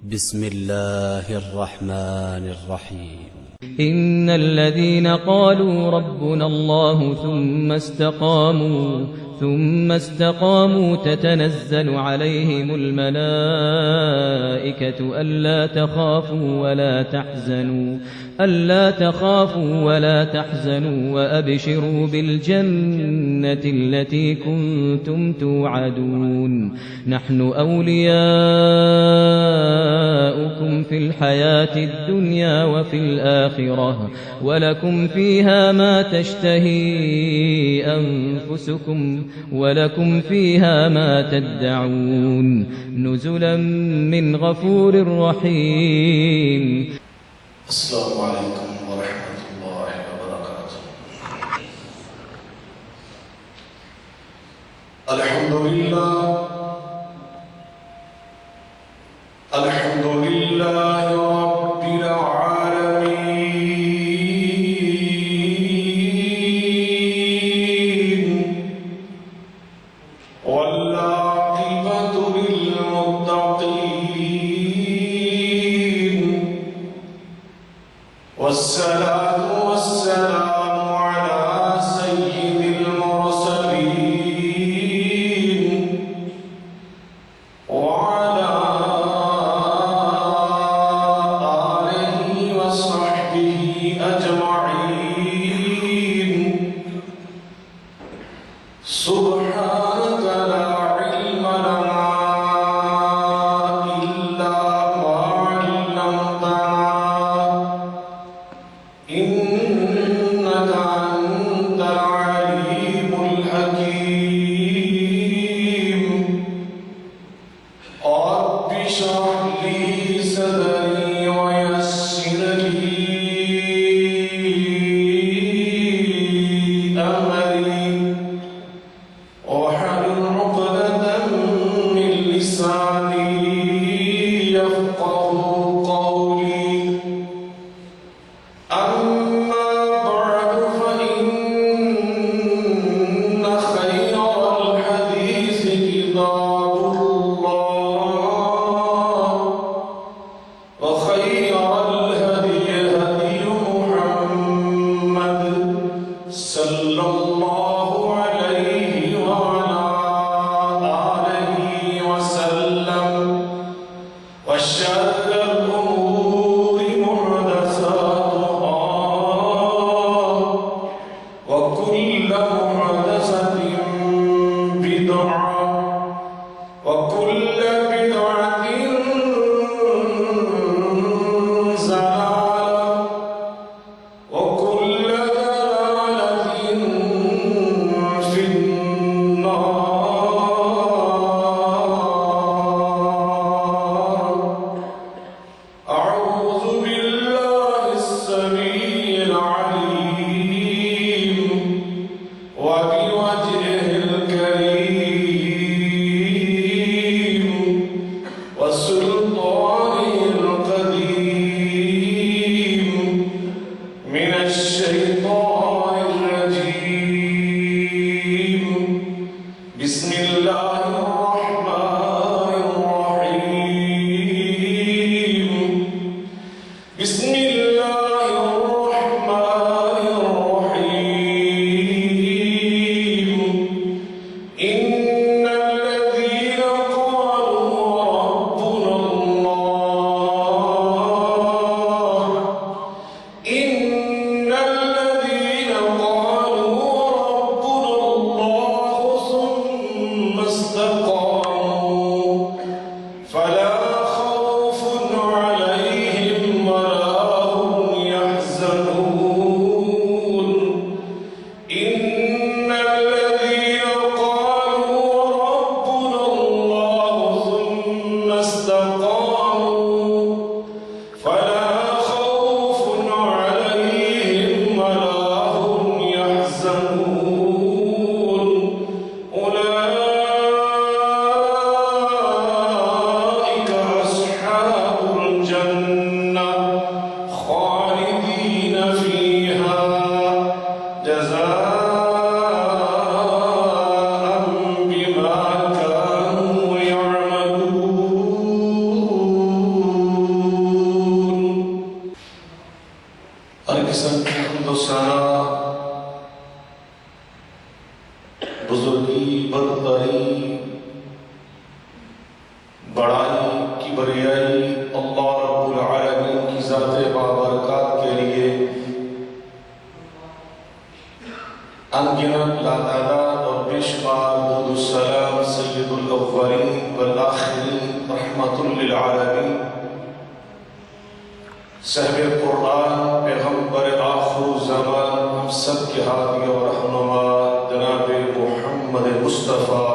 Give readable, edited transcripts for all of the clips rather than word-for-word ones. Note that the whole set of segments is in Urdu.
بسم الله الرحمن الرحيم. إن الذين قالوا ربنا الله ثم استقاموا تتنزل عليهم الملائكة ألا تخافوا ولا تحزنوا وأبشروا بالجنة التي كنتم توعدون. نحن أولياؤكم في الحياة الدنيا وفي الآخرة ولكم فيها ما تشتهي أنفسكم ولكم فيها ما تدعون نزلا من غفور رحيم. السلام عليكم ورحمة الله وبركاته. الحمد لله رب العالمين والعاقبة للمتقين والصلاة والسلام على سيد المرسلين وعلى آله وصحبه أجمعين. سبحانك لا علم لنا إلا ما علمتنا إنك أنت العليم الحكيم. رب اشرح لي صدري ويسر لي أمري واحلل عقدة من لساني يفقهوا قولي. أما بعد فإن خير الحديث كتاب الله وخير الهدي هدي محمد صلى الله عليه وعلى آله وسلم قسم کی حمد و ثنا، بزرگی، برتری، بڑائی، کبریائی اللہ رب العالمین کی ذات بابرکات کے لیے انگنت لاتعداد اور بے شمار درود السلام سید الاولین والآخرین رحمت للعالمین صاحب قرآن پیغمبر آخر الزمان ہم سب کے ہادی و رہنما جناب محمد مصطفیٰ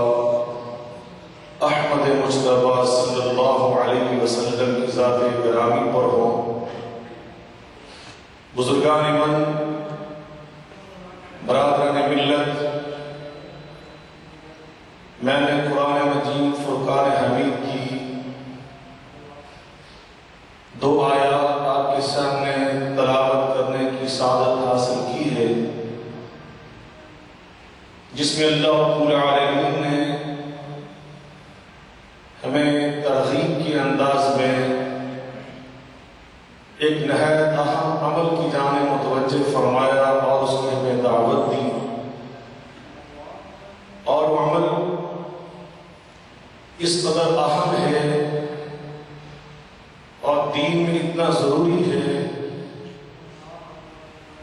احمد مجتبیٰ صلی اللہ علیہ وسلم کی ذات گرامی پر ہوں۔ بزرگان من، برادران ملت، میں نے قرآن مجید فرقان حمید کی 2 آیات آپ کے سامنے تلاوت کرنے کی سعادت حاصل کی ہے، جس میں اللہ رب العالمین نے ہمیں ترغیب کے انداز میں ایک نہایت اہم عمل کی جانب متوجہ فرمایا اور اس میں ہمیں دعوت دی، اور وہ عمل اس قدر اہم ہے اور دین میں اتنا ضروری ہے،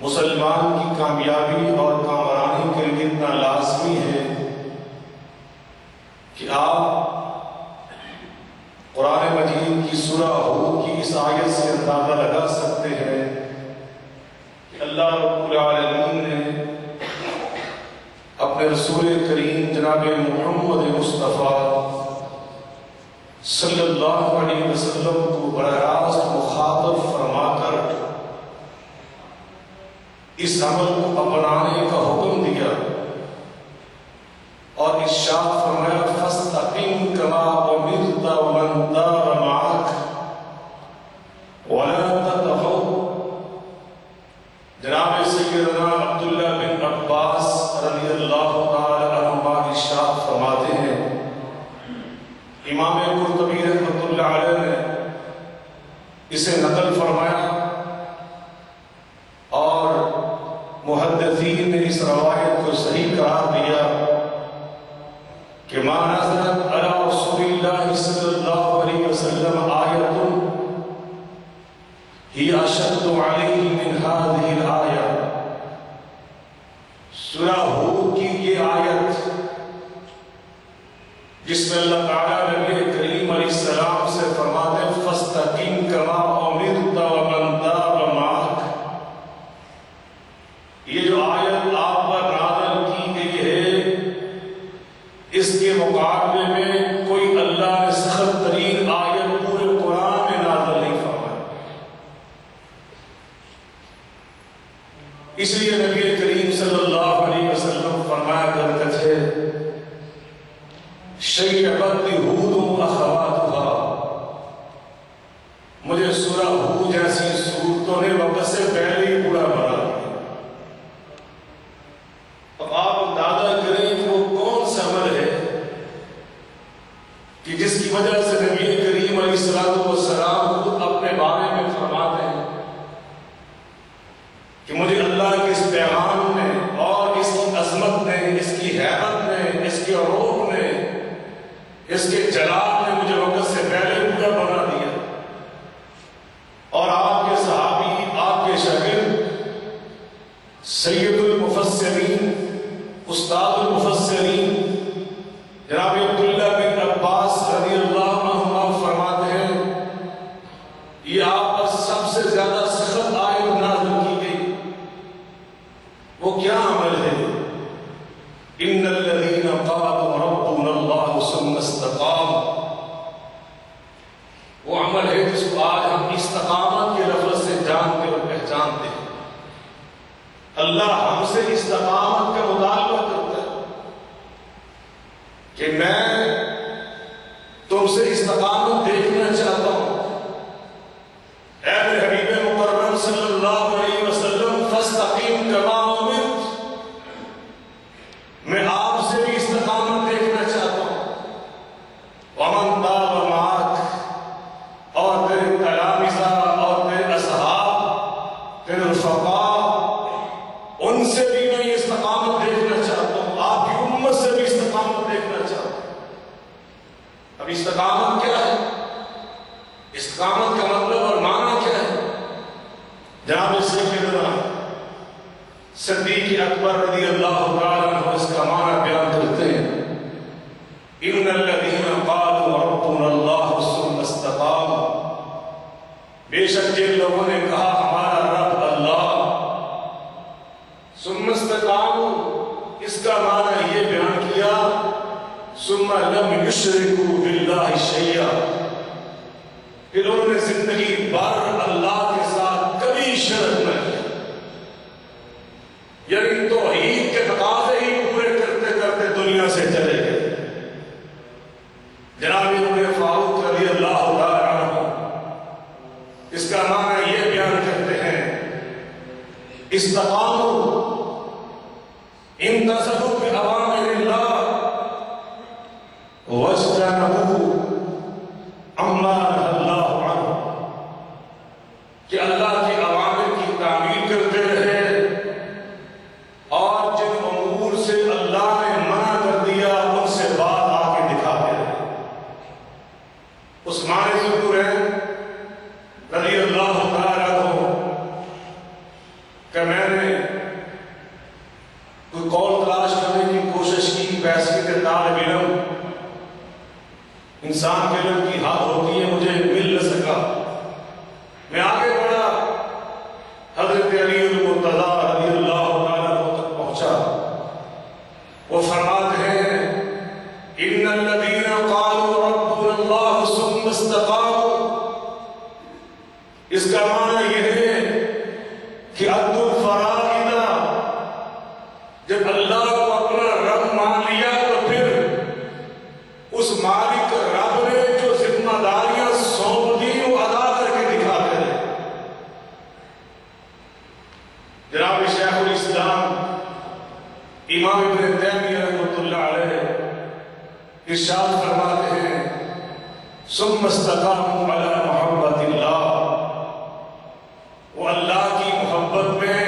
مسلمان کی کامیابی اور کامرانی کے لیے اتنا لازمی ہے کہ آپ قرآن مجید کی سورہ ہود کی اس آیت سے اندازہ لگا سکتے ہیں کہ اللہ رب العالمین نے اپنے رسول کریم جناب محمد مصطفیٰ صلی اللہ علیہ وسلم کو براہ راست مخاطب فرما کر اس عمل کو اپنانے کا حکم دیا اور ارشاد فرمایا فاستقم کما امرت ومن تاب معك ولا تطغوا۔ جناب سیدنا عبداللہ بن عباس رضی اللہ تعالی عنہما ارشاد فرماتے ہیں، امام قرطبی رحمۃ اللہ علیہ نے اسے نقل فرمایا اور محدثین نے اس روایت کو صحیح قرار دیا کہ ما نزلت علی رسول اللہ صلی اللہ علیہ وسلم آیت ہی اشد علیہ من هذه الآیہ۔ سورہ ہود کی یہ آیت جس میں اللہ تعالیٰ نبی کریم علیہ السلام سے فرماتے ہیں فاستقم کما امرت ومن تاب معك، یہ جو آیت آپ پر نازل کی گئی ہے اس کے مقابلے میں کوئی اللہ نے سخت ترین آیت پورے قرآن میں نازل نہیں فرمائی۔ اس لیے نبی کریم صلی اللہ علیہ وسلم فرمایا کرتے تھے شیبت ہود اخواتھا، مجھے سورہ ہود جیسی صورتوں نے وقت سے پہلے ہی پورا بنا دیا۔ اب آپ اندازہ کریں کہ وہ کون سا عمل ہے کہ جس کی وجہ سے نبی کریم علیہ السلام خود اپنے بارے میں فرماتے ہیں کہ مجھے اللہ کے اس پیغام نے اور اس کی عظمت نے، اس کی حیبت نے، اس کے عروج نے، اس کے جلال نے مجھے وقت سے پہلے پورا بنا دیا۔ اور آپ کے صحابی، آپ کے شاگرد سید المفسرین، استاد المفسرین جناب عبداللہ بن عباس رضی اللہ عنہما فرماتے ہیں یہ آپ پر سب سے زیادہ سخت آیت نازل کی گئی۔ وہ کیا عمل ہے؟ ان الذین قالوا ربنا اللہ ثم استقاموا، وہ عمل ہے جس کو آج ہم استقامت کے لفظ سے جانتے اور پہچانتے ہیں۔ اللہ ہم سے استقامت کا مطالبہ کرتا ہے کہ میں تم سے استقامت دیکھنا چاہتا ہوں۔ اے میرے حبیب مکرم صلی اللہ علیہ وسلم فاستقم کما امرت، میں آپ سے بھی استقامت دیکھنا چاہتا ہوں۔ ومن تاب معك، اور تیرے تلامذہ اور تیرے اصحاب، تیرے رفقاء استقامت کا مطلب اور معنی کیا ہے؟ جناب سیدنا صدیق اکبر رضی اللہ تعالیٰ عنہ اس کا معنی بیان کرتے ہیں، ان الذین قالوا ربنا اللہ ثم استقاموا، بے شک جن لوگوں نے کہا ہمارا رب اللہ، ثم استقاموا اس کا معنی یہ بیان کیا ثم لم یشرکوا باللہ شیئا، پھر انہوں نے زندگی بھر اللہ کے ساتھ کبھی شرک نہ کیا، یعنی توحید کے تقاضے ہی پورے کرتے کرتے دنیا سے چلے گئے۔ جناب عمر فاروق رضی اللہ تعالی عنہ اس کا معنی یہ بیان کرتے ہیں، استقاموا امتثلوا بأوامر اللہ واجتنبوا عما نہى اللہ عنہ، کہ اللہ کے اوامر کی تعمیل کرتے رہے اور جن امور سے اللہ نے منع کر دیا ان سے بات آگے دکھاتے رہے۔ عثمان ذوالنورین رضی اللہ تعالیٰ عنہ کہ میں نے کوئی قول تلاش کرنے کی کوشش کی، ویسے کہ طالب علم انسان کے علم کی حد ہوتی ہے، مجھے مل نہ سکا، میں آگے بڑھا، حضرت علی المرتضیٰ رضی اللہ تعالیٰ عنہ تک پہنچا، وہ فرماتے ہیں ان الذین قالوا ربنا اللہ ثم استقاموا، اس کا معنی یہ ہے کہ ادوا الفرائض، جب اللہ کو اپنا رب مان لیا تو پھر اس مالک رب نے جو ذمہ داریاں سونپ دی وہ ادا کر کے دکھاتے ہیں۔ جناب شیخ الاسلام امام ابن تیمیہ رحمۃ اللہ علیہ ارشاد فرماتے ہیں ثم استقاموا علی محبت اللہ، وہ اللہ کی محبت میں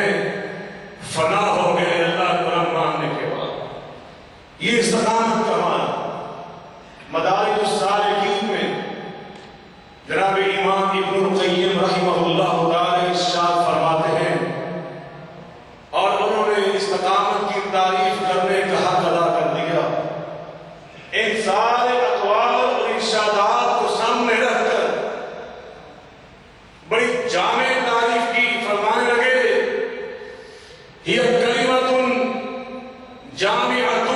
فنا ہو گئے اللہ کو ماننے کے بعد۔ یہ استقامت کا معنی مدارج السالکین میں جناب امام ابن القیم رحمہ اللہ تعالی ارشاد فرماتے ہیں، اور انہوں نے استقامت کی تعریف کرنے کا حق ادا کر دیا، ان سارے اقوال اور ارشادات کو سامنے رکھ کر بڑی جامع تعریف کی، فرمانے لگے ہی کلمۃ جامعۃ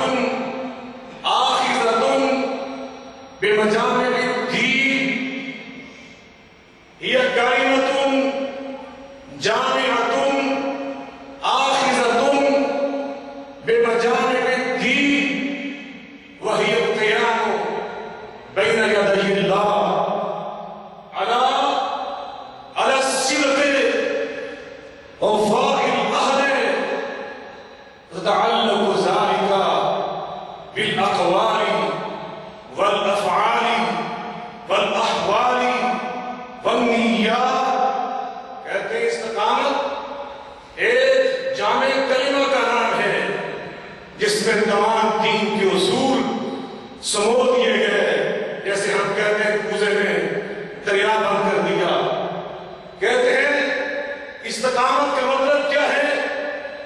آخذۃ بمجامع الدین، ہی کلمۃ جامعۃ آخذۃ بمجامع الدین وہی القیام بین یدی اللہ علی الصدق ووفاء العہد، تتعلق ذلك بالاقوال والافعال والاحوال والنیات۔ کہتے ہیں استقامت ایک جامع کلمہ کا نام ہے جس میں تمام دین کے اصول سمو دیے گئے، جیسے ہم کہتے ہیں کوزے میں دریا بند کر دیا۔ کہتے ہیں استقامت کا مطلب کیا ہے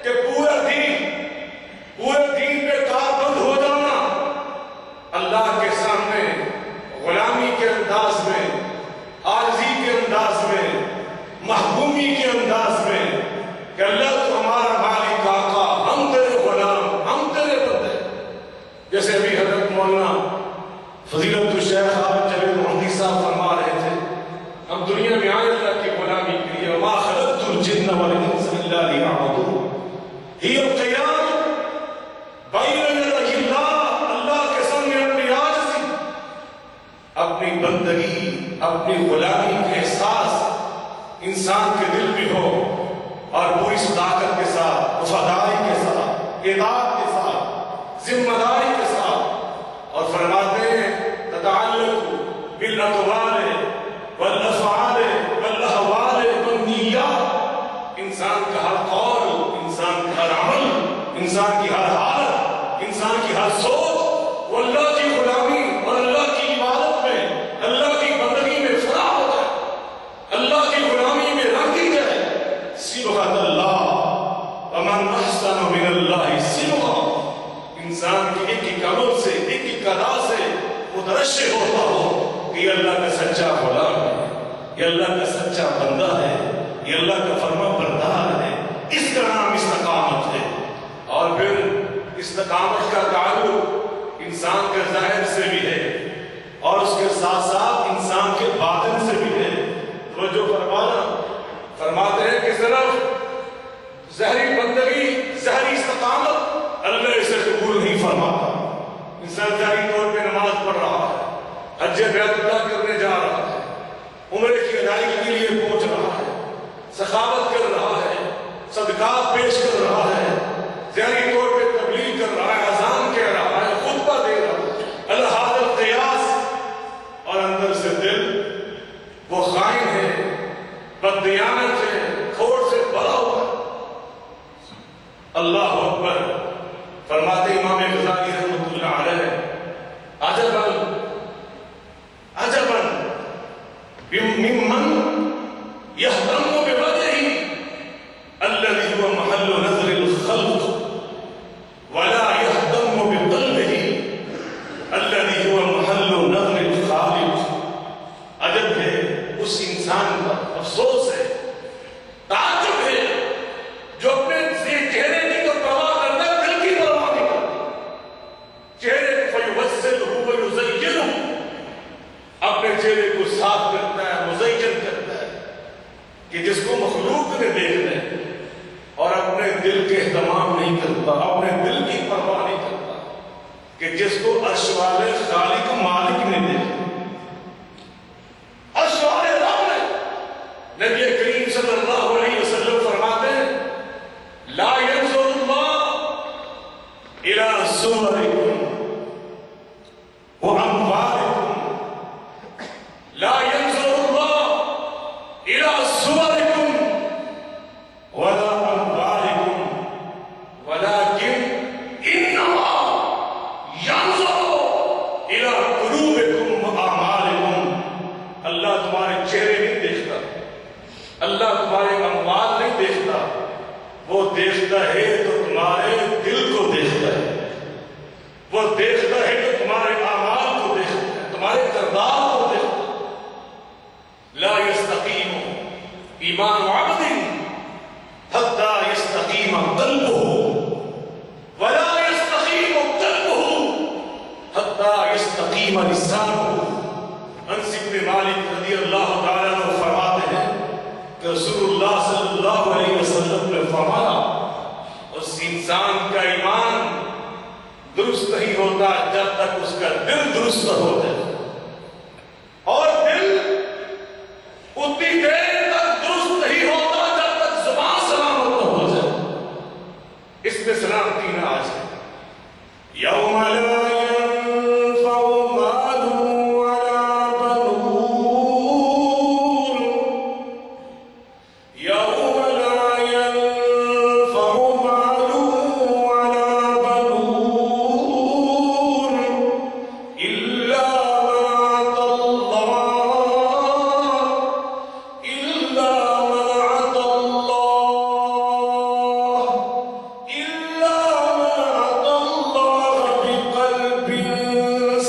کہ پورا دین پہ کاربند ہو جانا، اللہ کے سامنے غلامی کے انداز میں، عاجزی کے انداز میں، محکومی کے انداز میں، کہ اللہ تو ہمارا مالک آقا، ہم تیرے غلام، ہم تیرے بندے۔ جیسے ابھی حضرت مولانا فضیلت الشیخ عارف جلیل محمدی صاحب فرما رہے تھے، ہم دنیا میں آئے اللہ کی غلامی کے لیے، وما خلقت الجن والانس الا لیعبدون، ہی القیام بین یدی اللہ، اللہ کے سامنے اپنی عاجزی، اپنی بندگی، اپنی غلامی کا احساس انسان کے دل میں ہو، اور پوری صداقت کے ساتھ، وفاداری کے ساتھ، اطاعت کے ساتھ، ذمہ داری کے ساتھ، اور فرماتے ہیں تتعلق بالاقوال والافعال والاحوال والنیات، انسان کا ہر قول، انسان کا ہر عمل، انسان کی ہر حالت، انسان کی ہر سوچ وہ اللہ کی غلامی اور اللہ کی عبادت میں، اللہ کی بندگی میں فنا ہوتا عمل سے، ایک ایک ادا سے مترشح ہوتا ہو کہ یہ اللہ کا سچا غلام ہے، یہ اللہ کا سچا بندہ ہے، یہ اللہ کا فرما بردار ہے. اس کا نام استقامت ہے. اور پھر استقامت کا تعلق انسان کے ظاہر سے بھی ہے اور اس کے ساتھ ساتھ انسان کے باطن سے بھی ہے. توجہ فرماتے ہیں کہ صرف ظاہری بندگی، ظاہری استقامت اللہ اسے قبول نہیں فرماتا. انسان ظاہری طور پہ نماز پڑھ رہا ہے، حج بیت اللہ کرنے جا رہا ہے، عمرے کی ادائیگی کے لیے پہنچ رہا ہے، سخاوت کر رہا ہے، صدقات پیش کر رہا ہے، ظاہری طور پہ تبلیغ کر رہا ہے، اذان کہہ رہا ہے، خطبہ دے رہا ہے، الحاظ القیاس، اور اندر سے دل وہ خائن ہے، بددیانت ہے، کھوٹ سے بھرا ہوا ہے. اللہ اکبر. فرماتے امام غزالی رحمۃ اللہ علیہ، عجباً ممن يهتم بوجهه الذي هو محل نظر الخلق ولا يهتم بقلبه الذي هو محل نظر الخالق. عجب ہے اس انسان کا، افسوس ہے، تعجب ہے جو اپنے چہرے کی تو پرواہ کرتا ہے، دل کی پرواہ نہیں کرتا. چہرے کو فیوسلہ ویزینہ، اپنے چہرے کو صاف کرتا ہے، مزین کرتا ہے کہ جس کو مخلوق نے دیکھنا ہے، اور اپنے دل کے اہتمام نہیں کرتا، اپنے دل کی پرواہ نہیں کرتا کہ جس کو عرش والے خالق مالک نے دیکھنا. عرش والے رب نے، نبی کریم صلی اللہ علیہ وسلم فرماتے ہیں لا ينظر اللہ الى صورکم واموالکم، لا ينظر اللہ الى صورکم ولا اموالکم ولكن انما ينظر الى قلوبکم واعمالکم. اللہ تمہارے چہرے نہیں دیکھتا، اللہ تمہارے اموال نہیں دیکھتا، وہ دیکھتا ہے تو تمہارے دل کو دیکھتا ہے، وہ دیکھتا ہے تو تمہارے اعمال کو دیکھتا ہے، تمہارے کردار کو دیکھتا ہے. لا يستقیم ایمان عبد حتی يستقیم قلبه ولا يستقیم قلبه حتی يستقیم لسانه. انس بن مالک رضی اللہ تعالیٰ عنہ فرماتے ہیں کہ رسول اللہ صلی اللہ علیہ وسلم نے فرمایا اس انسان کا ایمان درست نہیں ہوتا جب تک اس کا دل درست نہ ہو جائے، اور دل اتنی دیر تک درست نہیں ہوتا جب تک زبان سلامت نہ ہو جائے. اس میں سلامتی نہ آ جائے. یوم لا ينفع مال ولا بنون، یوم لا ينفع مال ولا بنون إلا من أتى الله، إلا من أتى الله، إلا من أتى الله بقلب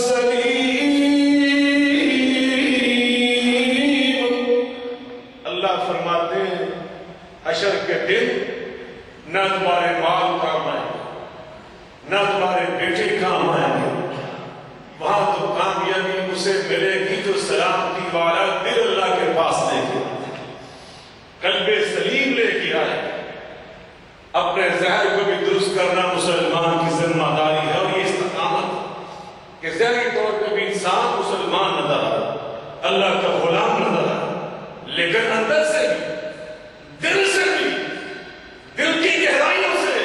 سليم. اللہ فرماتے ہیں حشر کے دن نہ تمہارے مال کام آئیں گے، نہ تمہارے بیٹے کام آئیں گے. وہاں تو کامیابی اسے ملے گی جو سلامتی والا دل اللہ کے پاس لے کے، قلب سلیم لے کے آئے. اپنے ظاہر کو بھی درست کرنا مسلمان کی ذمہ داری ہے، اور یہ استقامت کہ ظاہری طور پہ بھی انسان مسلمان نظر آئے، اللہ کا غلام نظر آئے، لیکن اندر سے بھی، دل سے بھی، دل کی گہرائیوں سے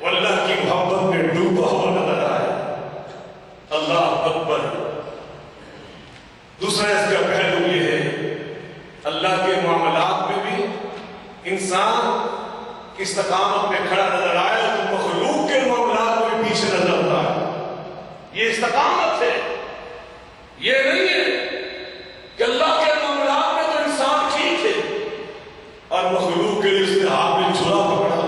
وہ اللہ کی محبت میں ڈوبا ہوا نظر آئے. اللہ اکبر. دوسرا اس کا پہلو یہ ہے اللہ کے معاملات میں بھی انسان استقامت میں کھڑا نظر آئے تو مخلوق کے معاملات میں بھی پیچھے نظر آتا ہے. یہ استقامت ہے. یہ نہیں ہے کہ اللہ کے معاملات میں تو انسان ٹھیک ہے اور مخلوق کے لیے اس نے ہاتھ میں چھلا پکڑا،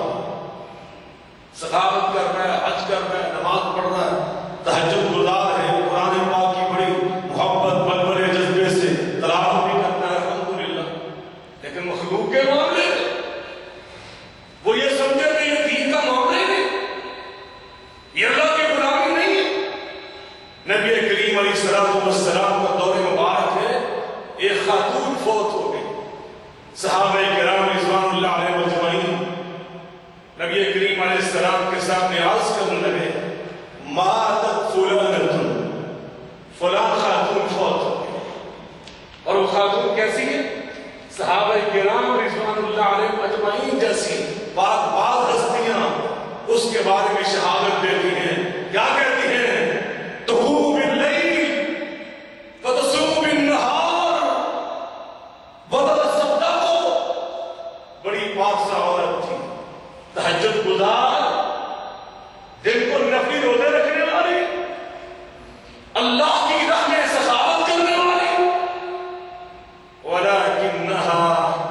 سخاوت کر رہا ہے، حج کر رہا ہے، نماز پڑھ رہا ہے، صحابہ کرام رضوان اللہ علیہ اجمعین نبی کریم علیہ السلام کے سامنے عرض کرنے لگے ماتت فلانۃ، فلاں خاتون فوت ہو گئی. اور وہ خاتون کیسی ہے؟ صحابہ کرام رضوان اللہ علیہ اجمعین جیسی پاک باز ہستیاں اس کے بارے میں شہادت دیتی ہیں. کیا کہتی ہیں؟ تقوم باللیل وتصوم بالنہار وتتصدق. بڑی پاکیزہ عورت تھی، تہجد گزار، دن کو نفلی روزے رکھنے والی، اللہ کی راہ میں سخاوت کرنے والی. وَلَكِنَّهَا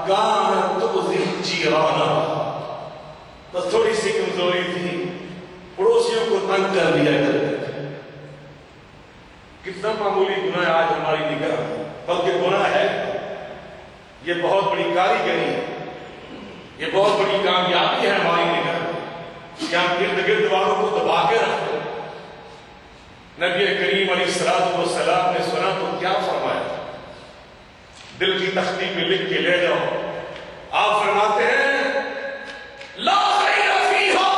كَانَتْ تُؤْذِي الْجِيرَانَ. بس تھوڑی سی کمزوری تھی، پڑوسیوں کو تنگ کر دیا کرتے تھے. کتنا معمولی گناہ آج ہماری نگاہ میں، بلکہ گناہ ہے، یہ بہت بڑی کاریگری ہے، یہ بہت بڑی کامیابی ہے ہماری نگاہ میں کہ ہم ارد گرد والوں کو دبا کے رکھتے. نبی کریم علیہ السلام نے سنا تو کیا فرمایا؟ دل کی تختی پہ لکھ کے لے جاؤ. آپ فرماتے ہیں لا خیر فیہا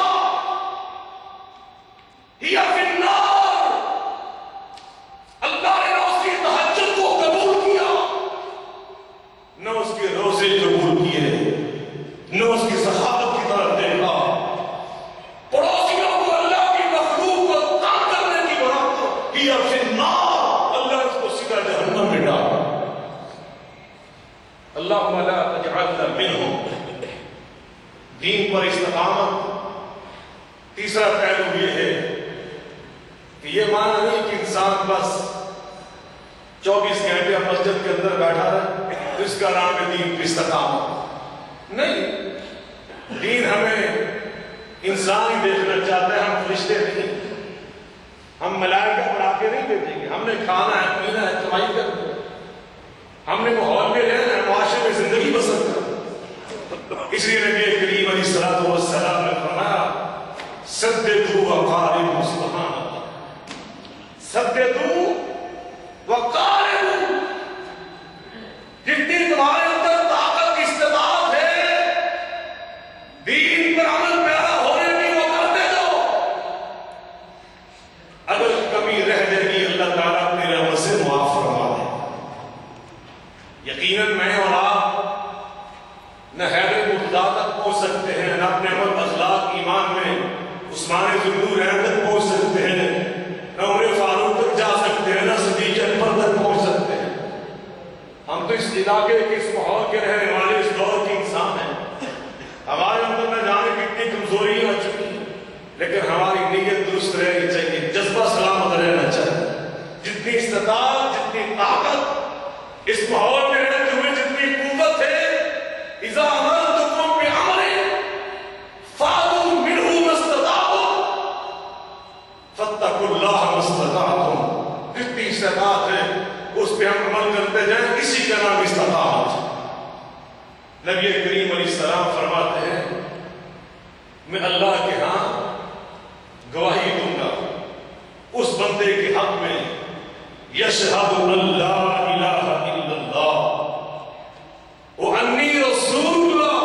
ہی فی النار. اللہ نے نہ اس کی تہجد کو قبول کیا، نہ اس کے روزے قبول کیے، نہ اس کی سخاوت کی طرف دیکھا. پڑوسیوں کو اللہ کی مخلوق کو تنگ کرنے کی بنا پر ہی فی النار، اللہ اس کو سیدھا جہنم میں ڈالا. اللہم لا تجعلنا منہم. دین پر استقامت. تیسرا پہلو یہ ہے کہ یہ مانا نہیں کہ انسان بس 24 گھنٹے مسجد کے اندر بیٹھا رہے تو اس کا نام ہے دین پر استقامت. نہیں، دین ہمیں انسان ہی دیکھنا چاہتا ہے، ہم فرشتے نہیں. ہم ملائکہ بنا کے نہیں بھیجیں گے. ہم نے کھانا ہے، پینا ہے، کمائی کرنا ہے، ہم نے ماحول میں رہنا ہے، معاشرے میں زندگی بسر کرنا. اس لیے نبی کریم علیہ السلام نے فرمایا سددوا وقاربوا. سبحان اللہ. سددوا وقاربوا. جتنی تمہارے اندر طاقت استطاعت ہے دین پر عمل پیرا ہونے کی وہ کرتے جاؤ. اگر کمی رہ جائے گی اللہ تعالیٰ اپنے رحمت سے معاف فرما دے. یقیناً میں اور آپ نہ حیدر مقتدا تک پہنچ سکتے ہیں، نہ اپنے عمل اخلاق ایمان میں عثمان ذوالنور تک پہنچ سکتے ہیں، نہ عمر فاروق تک جا سکتے ہیں، نہ صدیق اکبر تک پہنچ سکتے ہیں. ہم تو اس علاقے کے، اس ماحول کے رہنے والے، اس دور کے انسان ہیں. ہمارے اندر نہ جانے کتنی کمزوریاں آ چکی ہیں، لیکن ہماری نیت درست رہنی چاہیے، جذبہ سلامت رہنا چاہیے. جتنی استطاعت، جتنی طاقت، اس ماحول میں رہتے ہوئے جتنی قوت ہے، اذا امرتکم بعمل فاتوا منہ ما استطعتم فاتقوا اللہ ما استطعتم. جتنی استطاعت ہے اس پہ ہم عمل کرتے جائیں، اسی کا نام استطاعت. نبی کریم علیہ السلام فرماتے ہیں میں اللہ کے ہاں گواہی دوں گا اس بندے کے حق میں یشہد ان لا الہ الا اللہ وانی رسول اللہ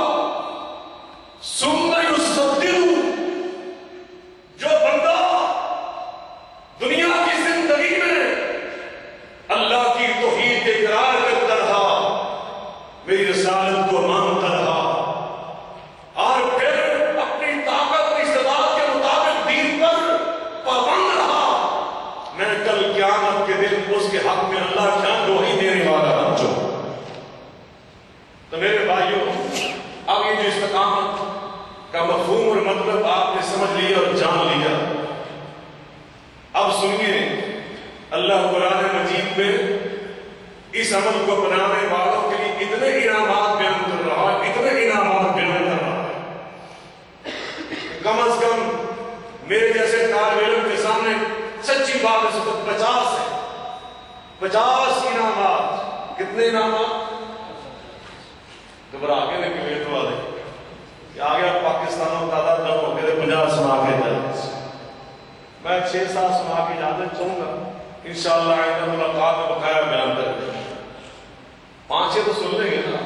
ثم یصدق. جو بندہ دنیا کی زندگی میں اللہ کی توحید کے اقرار کرتا رہا، میری رسالت کو مانتا رہا، اور پھر اپنی طاقت اور استطاعت کے مطابق دین پر پابند رہا، میں کل قیامت کے دن اس کے حق میں اللہ کیا گواہی دینے والا بن جاؤں. تو میرے بھائیوں، اب یہ جو استقامت کا مفہوم اور مطلب آپ نے سمجھ لیا اور جان لیا. اب سنیے اللہ قرآن مجید میں اس عمل کو بنانے والوں کے لیے اتنے انعامات بیان کر رہا ہے، اتنے انعامات بیان کر رہا ہے. کم از کم میرے جیسے طالب علم کے سامنے سچی بات اس وقت 50 ہے. 50 انعامات. کتنے انعامات؟ گھبرا کے نکلے تو والے کہ آ گیا پاکستانوں کا تعداد نہ ہو گئے 50 سنا کے جائے. میں 6-7 سنا کے جانا چاہوں گا انشاءاللہ آئندہ ملاقات میں بقایا بیان کریں گے. 5-6 تو سن لیں گے نا.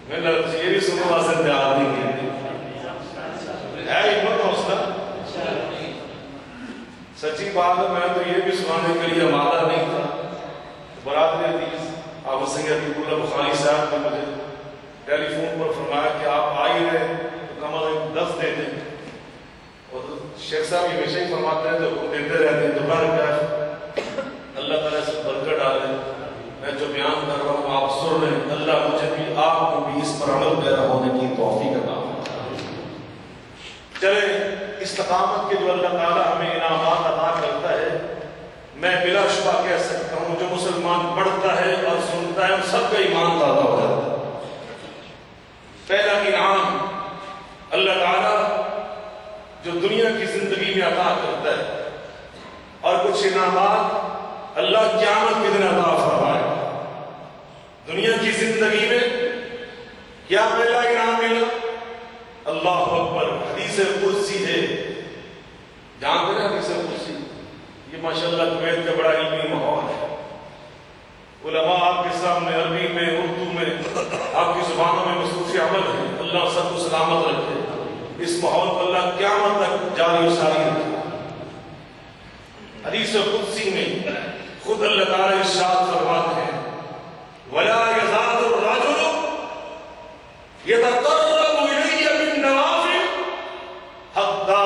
میں نے یہ بھی سنو واسطے تیار نہیں کی ہے ہمت حوصلہ سچی بات ہے. میں تو یہ بھی سنانے کے لیے آمادہ نہیں تھا. برادری عزیز آپ سید حبیب اللہ بخاری صاحب نے مجھے ٹیلی فون پر فرمایا کہ آپ آئی رہے تو کم از کم 10 دے دیں. اور شیخ صاحب یہ ہمیشہ ہی فرماتے ہیں تو حکم دیتے رہتے ہیں. دوبارہ کیا اللہ تعالیٰ سے برکت ڈالے. میں جو بیان کر رہا ہوں آپ سن رہے ہیں. اللہ مجھے بھی آپ کو بھی اس پر عمل پیرا ہونے کی توفیق عطا فرمائے. چلے استقامت کے جو اللہ تعالیٰ ہمیں انعامات عطا کرتا ہے میں بلا شبہ کہہ سکتا ہوں جو مسلمان پڑھتا ہے اور سنتا ہے ان سب کا ایمان تازہ ہو جاتا ہے. پہلا انعام اللہ تعالیٰ جو دنیا کی زندگی میں عطا کرتا ہے اور کچھ انعامات اللہ قیامت کے دن عطا فرمائے. دنیا کی زندگی میں کیا پہلا انعام ملا؟ اللہ اکبر. حدیث قدسی ہے, جانتے ہیں حدیث قدسی؟ یہ ماشاءاللہ کویت کا بڑا علمی ماحول ہے. علماء آپ کے سامنے عربی میں اردو میں آپ کی زبانوں میں مصروف عمل ہے. اللہ سب کو سلامت رکھے. اس ماحول کو اللہ قیامت تک جاری و ساری رکھے. حدیث قدسی میں خود اللہ تعالیٰ ارشاد فرماتے ہیں وَلَا يَزَالُ الرَّجُلُ يَتَقَرَّبُ إِلَيَّ بِالنَّوَافِلِ حَتَّى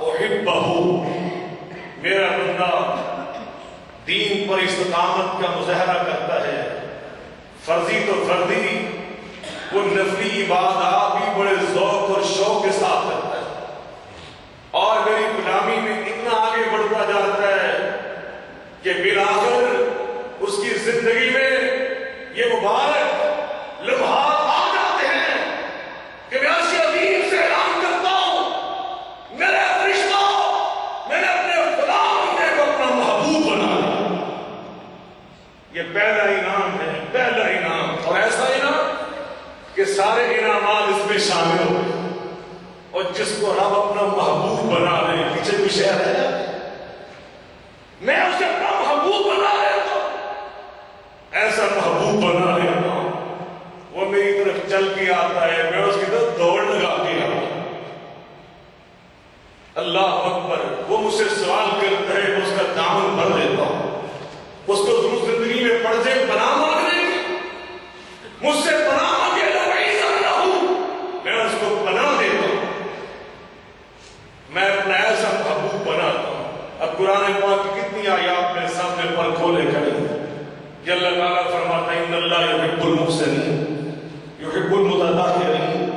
أُحِبَّهُ. میرا بندہ دین پر استقامت کا مظاہرہ کرتا ہے, فرضی تو فرضی, وہ نفلی عبادات بھی بڑے ذوق اور شوق کے ساتھ کرتا ہے اور میری غلامی میں اتنا آگے بڑھتا جاتا ہے کہ بالآخر اس کی زندگی میں یہ مبارک لمحات آ جاتے ہیں کہ میں عرش عظیم سے اعلان کرتا ہوں میرے فرشتوں میں نے اپنے خدا بندے کو اپنا محبوب بنا لیا. یہ پہلا انعام ہے, پہلا انعام. اور ایسا انعام کہ سارے انعامات اس میں شامل ہو اور جس کو رب اپنا محبوب بنا لے. پیچھے بھی شہر ہے میں اسے اپنا محبوب بنا لیتا ہوں, ایسا محبوب بنا لیتا ہوں وہ میری طرف چل کے آتا ہے, میں اس کی طرف دوڑ لگا کے آتا ہوں. اللہ اکبر. وہ مجھ سے سوال کرتا ہے, میں اس کا دامن بھر دیتا ہوں. اس کو ضرور زندگی میں پڑھے پناہ مانگنے کی مجھ سے پناہ مانگے لو نہ ہوں, میں اس کو پناہ دیتا ہوں. میں اپنا ایسا محبوب بناتا ہوں. اب قرآن پاک کی کتنی آیات میں سامنے پر کھولے کھڑی کہ اللہ تعالیٰ فرماتا ہے ان اللہ یحب المحسنین یحب المتطہرین.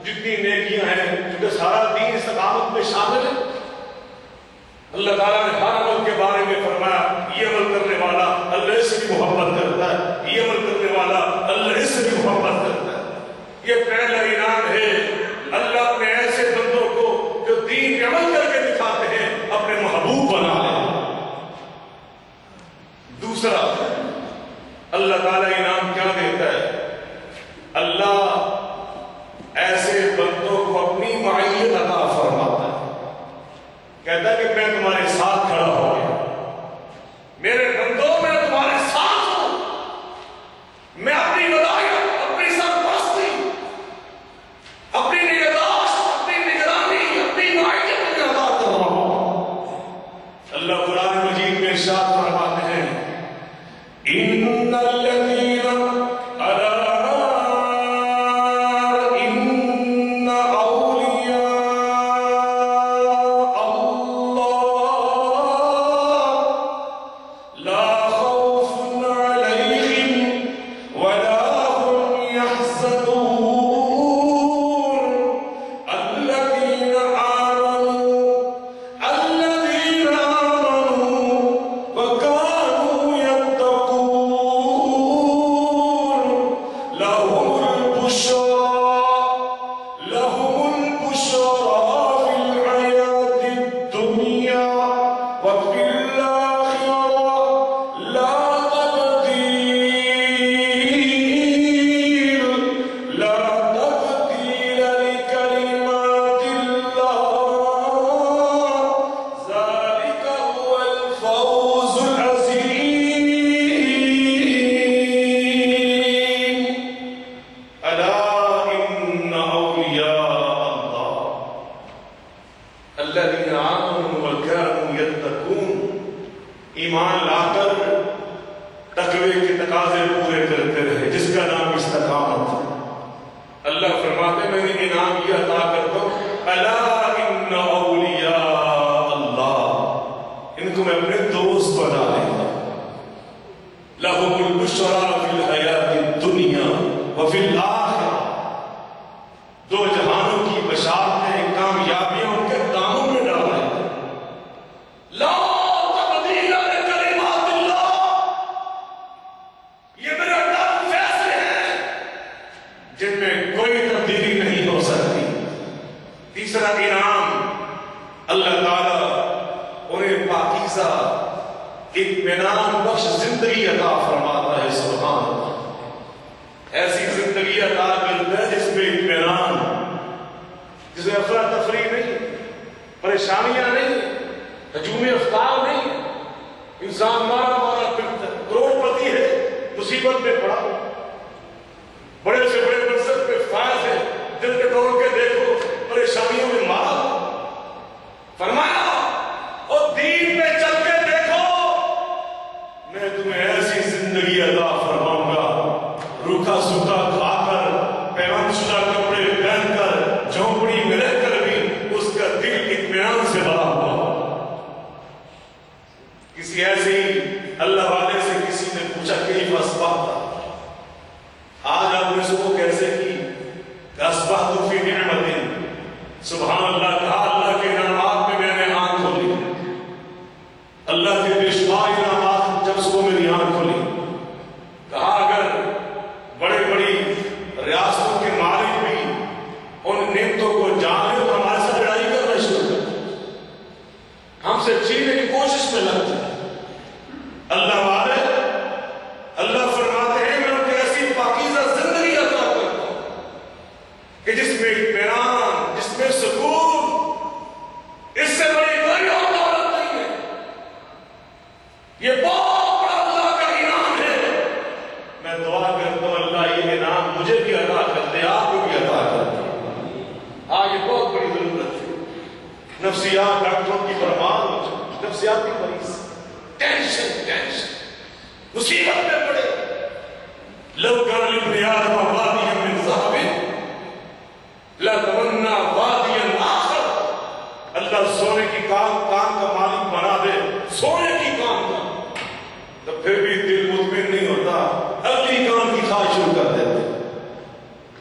جتنی نیکیاں ہیں کیونکہ سارا دین استقامت میں شامل ہے. اللہ تعالیٰ نے ہر عمل کے بارے میں فرمایا یہ عمل کرنے والا اللہ سے بھی محبت کرتا ہے, یہ عمل کرنے والا اللہ سے بھی محبت کرتا ہے. یہ پہلا انعام ہے. اللہ اپنے ایسے بندوں کو جو دین پہ عمل کر کے دکھاتے ہیں اپنے محبوب بنا لے. دوسرا اللہ تعالیٰ انعام کیا دیتا ہے؟ اللہ ایسے بندوں کو اپنی معیت عطا فرماتا ہے. کہتا ہے کہ میں تمہارے ساتھ کھڑا ہو گیا, میرے بندوں میں تمہارے ساتھ ہوں. میں اپنی ولایت, اپنی سرپرستی, اپنی نگہداشت, اپنی نگرانی, اپنی معیت میں عطا کر رہا ہوں. اللہ قرآن مجید میں ارشاد فرماتے ہیں ان الذین کرتے رہے، جس کا نام استقامت۔ اللہ فرماتے میں نے انعام یہ عطا کرتا ہوں، الا ان اولیاء اللہ، ان کو میں اپنے دوست بنا لوں گا، لہم البشریٰ فی الحیاۃ الدنیا وفی الآخرہ، دو جہانوں کی بشارتیں، کامیابیاں ان کے داموں میں ڈال رہے ہیں۔ لا تبدیل لکلمات اللہ، یہ میرے اللہ فیصلے ہیں جن میں کوئی تبدیلی نہیں ہو سکتی۔ تیسرا انعام، اللہ تعالیٰ انہیں پاکیزہ اطمینان بخش زندگی عطا فرماتا ہے، سبحان اللہ۔ ایسی زندگی عطا کرتا ہے جس میں اطمینان، جس میں افراتفری نہیں، پریشانیاں نہیں، ہجوم افکار نہیں، انسان مارا مارا پھرتا ہے، کروڑ پتی ہے، مصیبت میں پڑا، بڑے سے بڑے منصب پہ فائز ہے، دل کے توڑ کے دیکھو پریشانیوں میں مارا، فرمایا اور دین میں چل کے دیکھو، میں تمہیں ایسی زندگی عطا فرماؤں گا، روکھا سوکھا کھا کر، پیوند شدہ کپڑے پہن کر، جھونپڑی میں رہ کر بھی اس کا دل اطمینان سے بھرا ہوا۔ کسی ایسے ہی اللہ والے سے کسی نے پوچھا کیف اصبحت، آج آپ نے صبح کیسے کی؟ اصبحت فی نعمت، سبحان اللہ کہا، اللہ کے انعامات میں میں نے آنکھ کھولی، اللہ کے بے شمار انعامات جب صبح میری آنکھ کھولی، کہا اگر بڑے بڑی ریاستوں کے مالک بھی ان نعمتوں کو جان لیں تو ہمارے ساتھ لڑائی کرنا شروع کر دیں، ہم سے چھیننے کی کوشش میں لگ جائے۔ اللہ والے اللہ فرماتے ہیں میں ان کو ایسی پاکیزہ زندگی عطا کرتا ہوں کہ جس میں اطمینان، جس میں سکون، اس سے بڑی کوئی اور دولت نہیں ہے۔ یہ بہت بڑا اللہ کا انعام ہے۔ میں دعا کرتا ہوں اللہ یہ انعام مجھے بھی عطا کر دے، آپ کو بھی عطا کر دے۔ یہ بہت بڑی ضرورت ہے۔ نفسیات ڈاکٹروں کی برباد ہو چکی، نفسیاتی مریض ٹینشن مصیبت میں پڑے، لو کان لابن آدم وادیا من ذهب لتمنى وادیا آخر، اللہ سونے کی کان کا مالک بنا دے، سونے کی کان کا، تو پھر بھی دل مطمئن نہیں ہوتا، اگلی کان کی خواہش شروع کر دیتے،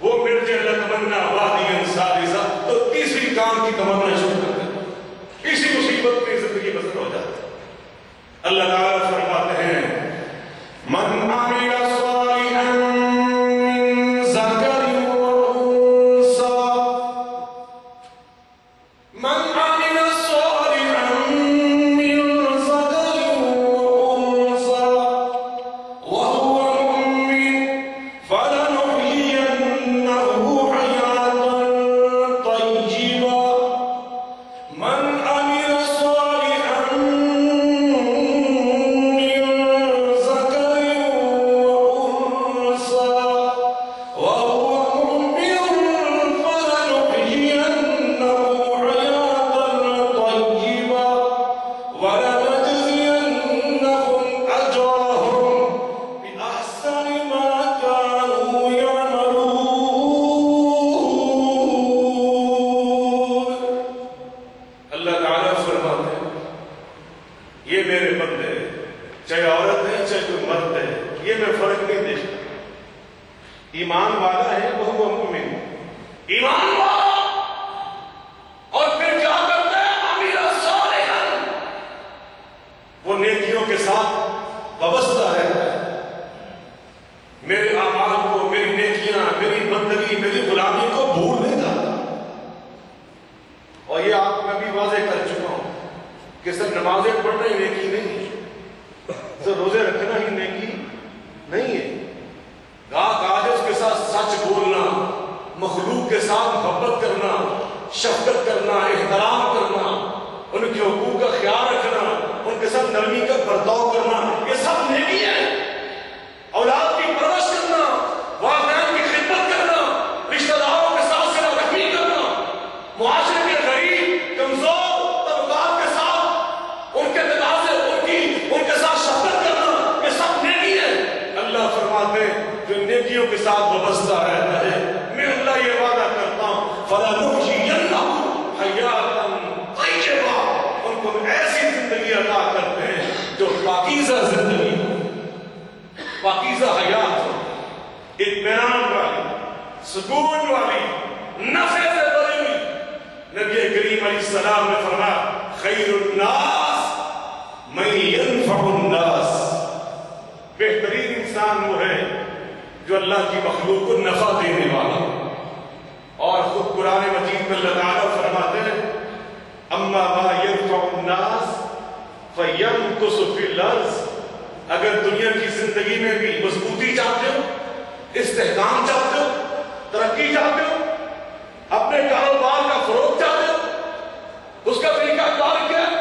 وہ مل جائے لتمنى وادیا ثالثا، تو تیسری کان کی تمنا شروع کر دیتے، اسی مصیبت میں زندگی بسر ہو جاتی۔ اللہ تعالیٰ فرماتے ہیں من عمل صالحا من ذکر وانثى، من عمل صالحا من ذکر وانثى وهو مؤمن فلنحيينه حياة طيبة، من عمل صالحا یہ میرے بندے، چاہے عورت ہے چاہے کوئی مرد ہے، یہ میں فرق نہیں دیکھتا، ایمان والا ہے وہ مومن، ایمان والا، اور پھر کیا کرتا ہے؟ عامل صالحا، وہ نیکیوں کے ساتھ وابستہ رہتا ہے، میرے اعمال کو، میری نیکیاں، میری بندگی، میری غلامی کو بھول نہیں جاتا۔ اور یہ آپ میں بھی واضح کر چکا ہوں کہ صرف نمازیں پڑھنا ہی نیکی نہیں ہے، صرف روزے رکھنا ہی نیکی نہیں ہے، گاہ آج اس کے ساتھ سچ بولنا، مخلوق کے ساتھ محبت کرنا، شفقت کرنا، احترام کرنا، ان کے حقوق کا خیال رکھنا، ان کے ساتھ نرمی کا برتاؤ کرنا، یہ سب نیکی ہے۔ اولاد کی پرورش کرنا، والدین کی خدمت کرنا، رشتہ داروں کے ساتھ صلہ رحمی کرنا، معاشرے کے غریب کمزور طبقات کے ساتھ ان کے تقاضے، ان کے ساتھ شفقت کرنا، یہ سب نیکی ہے۔ اللہ فرماتے ہیں نیکیوں کے ساتھ وابستہ رہتا ہے، میں اللہ یہ وعدہ کرتا ہوں فَلَنُحْيِيَنَّهُ حَيَاتًا طَيِّبَةً، ان کو ایسی زندگی عطا کرتے ہیں جو پاکیزہ زندگی ہو، پاکیزہ حیات ہو، اطمینان والی، سکون والی، نفع سے بھری ہوئی۔ نبی کریم علیہ السلام نے فرمایا خیر الناس من ينفع الناس، بہترین انسان وہ ہے جو اللہ کی مخلوق کو نفع دینے والا۔ اور خود قرآن مجید میں اللہ تعالیٰ فرماتے ہیں اما ما ينفع الناس فيمكث في الارض، اگر دنیا کی زندگی میں بھی مضبوطی چاہتے ہو، استحکام چاہتے ہو، ترقی چاہتے ہو، اپنے کاروبار کا فروغ چاہتے ہو، اس کا طریقہ کار کیا ہے؟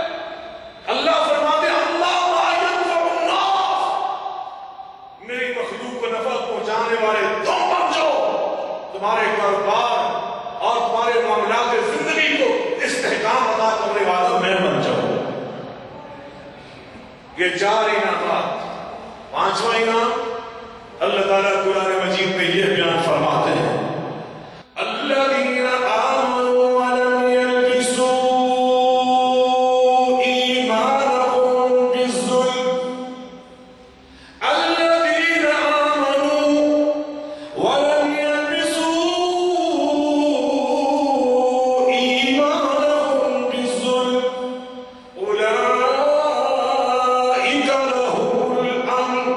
اللہ فرماتے ہیں اللہ ما ينفع الناس، میری مخلوق کو نفع پہنچانے والے تم بن جاؤ، تمہارے کاروبار اور تمہارے معاملات زندگی کو استحکام عطا کرنے والا میں بن جاؤں۔ یہ 4 انعامات، 5واں انعام اللہ تعالیٰ قرآن مجید میں یہ بیان فرماتے ہیں الذین آمنوا ولم یلبسوا ایمانهم بالظلم، الذین آمنوا ولم یلبسوا ایمانهم بالظلم اولئک لهم الامن،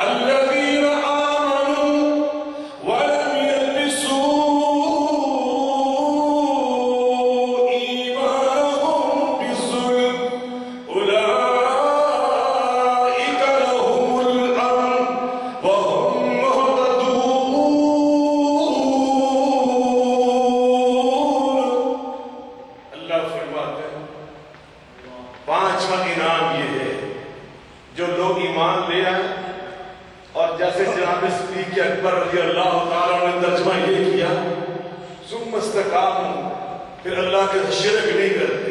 الذین آمنوا ولم يلبسوا ایمانهم بالظلم اولئک لهم الامن وهم مهتدون۔ اللہ فرماتے ہیں 5واں انعام یہ ہے جو لوگ ایمان لے آئے، اور جیسے جناب صدیق اکبر رضی اللہ تعالیٰ نے ترجمہ یہ کیا ثم استقاموا، پھر اللہ کے شرک نہیں کرتے،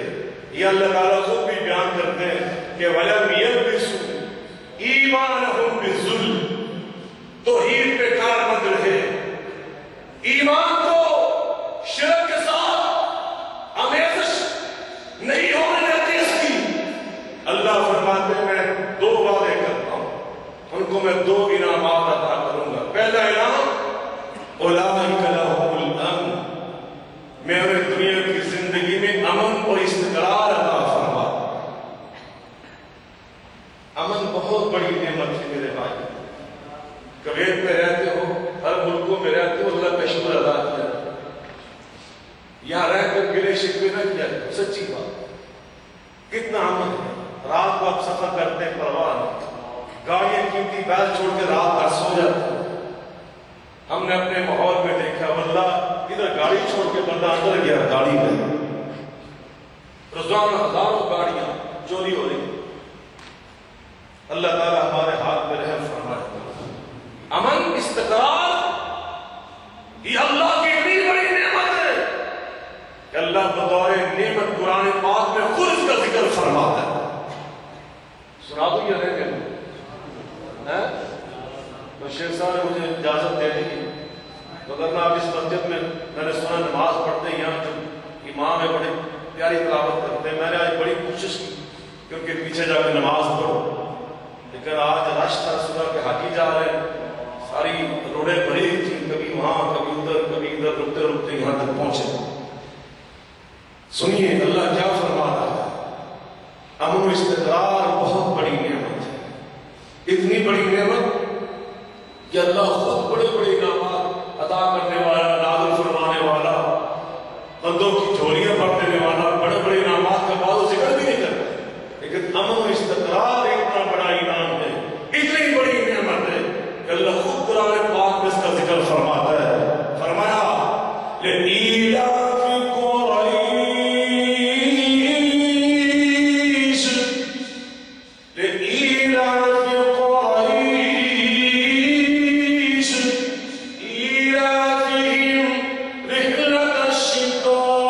یہ اللہ تعالیٰ خود بھی بیان کرتے ہیں کہ وَلَمْ يَلْبِسُوا ایمانہم بالظلم، توحید پہ کاربند رہے، ایمان کو شرک کے ساتھ آمیزش نہیں ہونے دیتی اس کی۔ اللہ فرماتے ہیں میں 2 وعدے کرتا ہوں، ان کو میں 2 انعامات عطا کروں گا۔ پہلا انعام اولئک لهم الامن، میں انہیں دنیا کی زندگی میں امن اور استقرار عطا فرما۔ امن بہت بڑی نعمت ہے میرے بھائی، کویت میں رہتے ہو، ہر ملکوں میں رہتے ہو، اللہ کا شکر ادا کیا، یہاں رہ کر گلے شکوے نہ کیا، سچی بات، کتنا امن ہے۔ رات کو آپ سفر کرتے ہیں پرواہ نہیں، گاڑیاں قیمتی بیل چھوڑ کے رات بھر سو جاتے ہیں۔ ہم نے اپنے ماحول میں دیکھا واللہ ادھر گاڑی چھوڑ کے بندہ اندر گیا گاڑی میں، روزانہ ہزاروں گاڑیاں چوری ہو رہی۔ اللہ تعالیٰ ہمارے ہاتھ میں رحم فرمائے۔ امن استقرار یہ اللہ کی اتنی بڑی نعمت ہے کہ اللہ بطور نعمت قرآن پاک میں خود اس کا ذکر فرماتا ہے۔ سنا دو یہ رہ گئے تو شیخ صاحب نے مجھے اجازت دے دی، تو اگر آپ اس مسجد میں نے سنا نماز پڑھتے ہیں، یہاں جو امام ہے بڑی پیاری تلاوت کرتے ہیں، میں نے آج بڑی کوشش کی کہ ان کے پیچھے جا کے نماز پڑھو، لیکن آج رش تھا، صبح کے حاجی جا رہے ہیں، ساری روڈیں بھری تھیں، کبھی وہاں کبھی ادھر رکتے رکتے یہاں تک پہنچے۔ سنیے اللہ کیا فرما رہا ہے، امن و استقرار بہت بڑی نعمت ہے، اتنی بڑی نعمت کہ اللہ خود بڑے بڑے انعامات عطا کرنے والا، نازل فرمانے والا، بندوں کی جھولیاں بھر دینے والا، بڑے بڑے انعامات کا بعض ذکر بھی نہیں کرتا، لیکن امن و استقرار اتنا بڑا انعام ہے، اتنی بڑی نعمت ہے کہ اللہ خود قرآن پاک میں اس کا ذکر فرماتا ہے۔ فرمایا لِإِيلَافِ قُرَيْشٍ لِإِيلَافِ قُرَيْشٍ إِيلَافِهِمْ رِحْلَةَ الشِّتَاءِ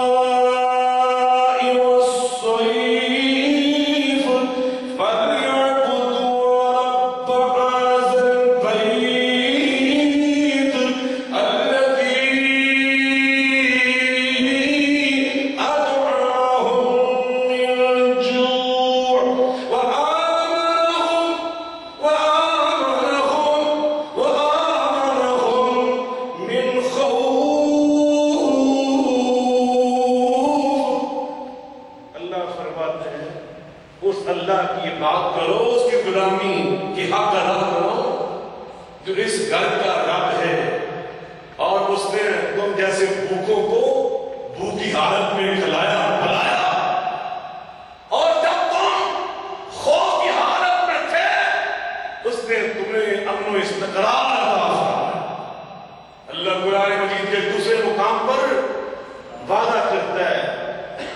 جو اس گھر کا رب ہے، اور اس نے تم جیسے بھوکوں کو بھوکی حالت میں کھلایا پلایا، اور جب تم خوف کی حالت میں تھے اس نے تمہیں امن و استقرار عطا فرمایا۔ اللہ قرآن مجید کے دوسرے مقام پر وعدہ کرتا ہے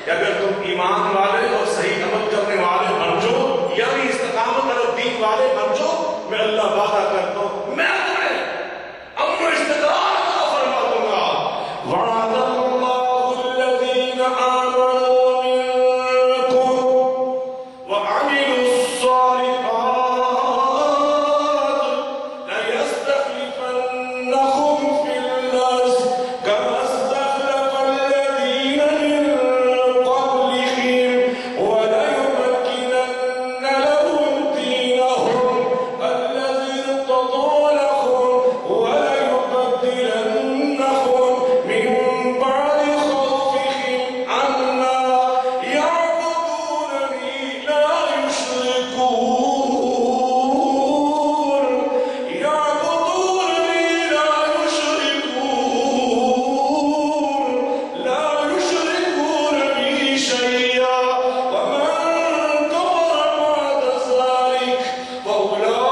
کہ اگر تم ایمان والے اور صحیح عمل کرنے والے بن جاؤ، یعنی استقامت اور دین والے بن جاؤ، میں اللہ وعدہ کرتا ہوں میں تمہیں امن و استقرار عطا فرما دوں گا۔ وعد اللہ الذین آمنوا منکم وعملوا الصالحات ليستخلفنهم في الأرض كما استخلف الذين من قبلهم وليمكنن لهم دينهم الذي ارتضى لهم وليبدلنهم من بعد خوفهم أمنا يعبدونني لا يشركون بي شيئا ومن كفر بعد ذلك فأولئك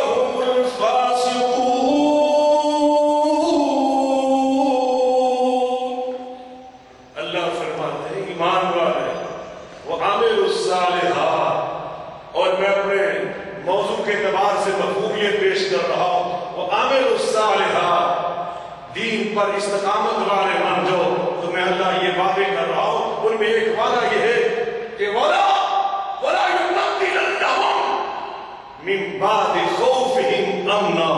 هم الفاسقون۔ اللہ فرماتے ہیں ایمان والے وعاملوا الصالحات، اور میں اپنے موضوع کے اعتبار سے مفہومیت پیش کر رہا ہوں، وعاملوا الصالحات، دین پر استقامت والے بن جاؤ، تو میں اللہ یہ وعدے کر رہا ہوں، ان میں ایک وعدہ یہ ہے کہ وَلَا يُبَدِّلَنَّهُم مِّن بَعْدِ خَوْفِهِمْ أَمْنًا،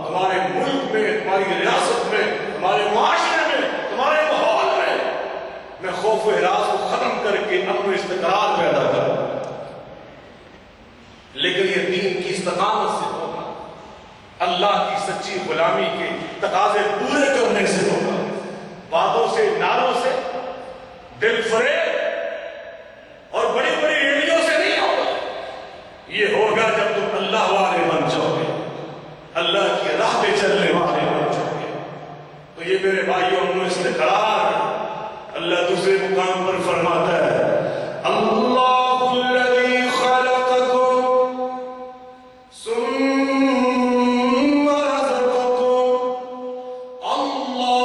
تمہارے ملک میں، تمہاری ریاست میں، تمہارے معاشرے میں، تمہارے ماحول میں خوف و ہراس کو ختم کر کے امن و استقرار پیدا کروں، لیکن یہ دین کی استقامت سے ہوگا، اللہ کی سچی غلامی کے تقاضے پورے کرنے سے ہوگا، باتوں سے، نعروں سے، دل فریب اور بڑی بڑی ریلیوں سے نہیں ہوگا۔ یہ ہوگا جب تم اللہ والے بن جاؤ گے، اللہ کی راہ پہ چلنے والے بن جاؤ گے۔ تو یہ میرے بھائیوں امن و استقرار اللہ دوسرے مقام پر فرماتا ہے، اللہ الذی خلقکم ثم رزقکم، اللہ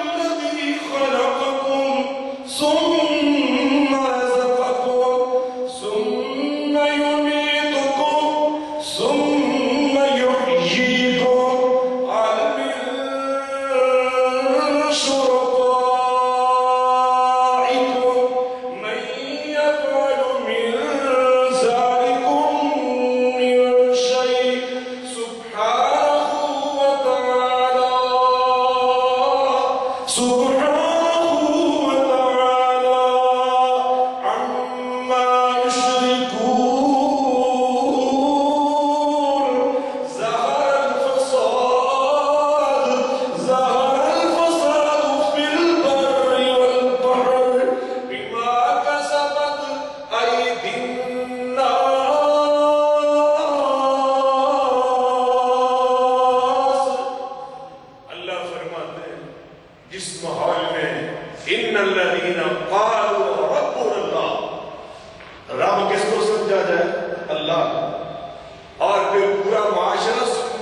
الذی خلقکم ثم رزقکم ثم یمیتکم ثم یحییکم،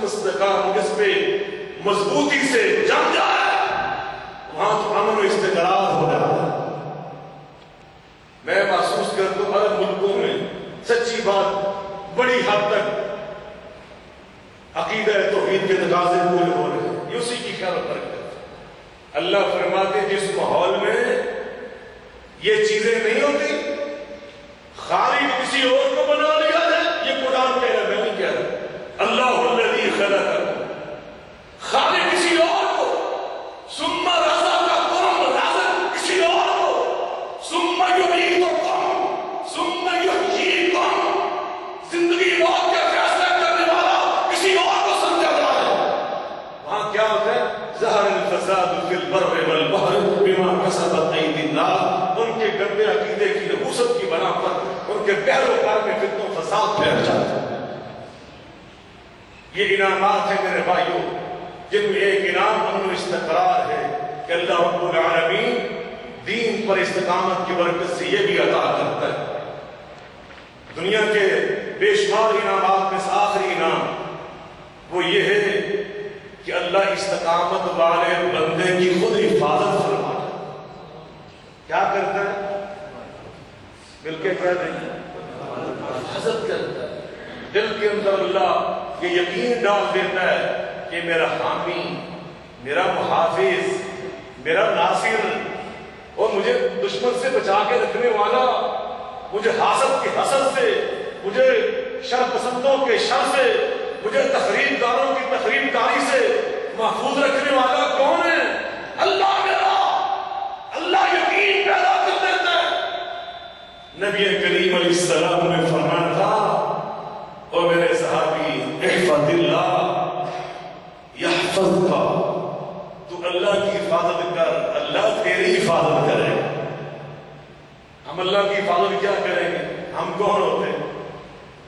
مستقام اس پہ مضبوطی سے جم جائے، وہاں تو امن و استقرار ہو رہا ہے۔ میں محسوس کرتا ہوں عرب ملکوں میں سچی بات بڑی حد تک عقیدہ توحید کے تقاضے پورے ہو رہے ہیں، یہ اسی کی خیر و برکت۔ اللہ فرماتے ہیں جس ماحول میں یہ چیزیں نہیں ہوتی، خالق کسی اور کو بنا لیا جائے، یہ قرآن کہہ رہا ہے، میں نہیں کہہ رہا۔ اللہ الذی خلقکم، خالق کسی اور کو، ثم رزقکم، رزق کسی اور کو، ثم یمیتکم، ثم یحییکم، زندگی موت کا فیصلہ کرنے والا کسی اور کو سمجھا جا رہا ہے۔ وہاں کیا ہوتا ہے؟ ظہر الفساد فی البر والبحر بما کسبت ایدی الناس، ان کے گندے عقیدے کی ان کے پیروکار میں فتنوں فساد پھیل جاتا ہے۔ یہ انعامات ہیں میرے بھائیوں، جن میں ایک انعام امن و استقرار ہے کہ اللہ رب العالمین دین پر استقامت کی برکت سے یہ بھی عطا کرتا ہے۔ دنیا کے بے شمار انعامات میں سے آخری انعام وہ یہ ہے کہ اللہ استقامت والے بندے کی خود حفاظت فرماتا ہے۔ کیا کرتا ہے؟ مل کے کہہ دیں، حفاظت کرتا ہے۔ دل کے اندر اللہ یہ یقین ڈال دیتا ہے کہ میرا حامی، میرا محافظ، میرا ناصر اور مجھے دشمن سے بچا کے رکھنے والا، مجھے حاسد کے حسد سے، مجھے شر پسندوں کے شر سے، مجھے تخریب داروں کی تخریب کاری سے محفوظ رکھنے والا کون ہے؟ اللہ میرا۔ اللہ یقین پیدا کر دیتا ہے۔ نبی کریم علیہ السلام نے فرمایا تھا، اور میرے صحابی، احفظ اللہ یحفظک، تو اللہ کی حفاظت کر، اللہ تیری حفاظت کرے۔ ہم اللہ کی حفاظت کیا کریں گے؟ ہم کون ہوتے ہیں؟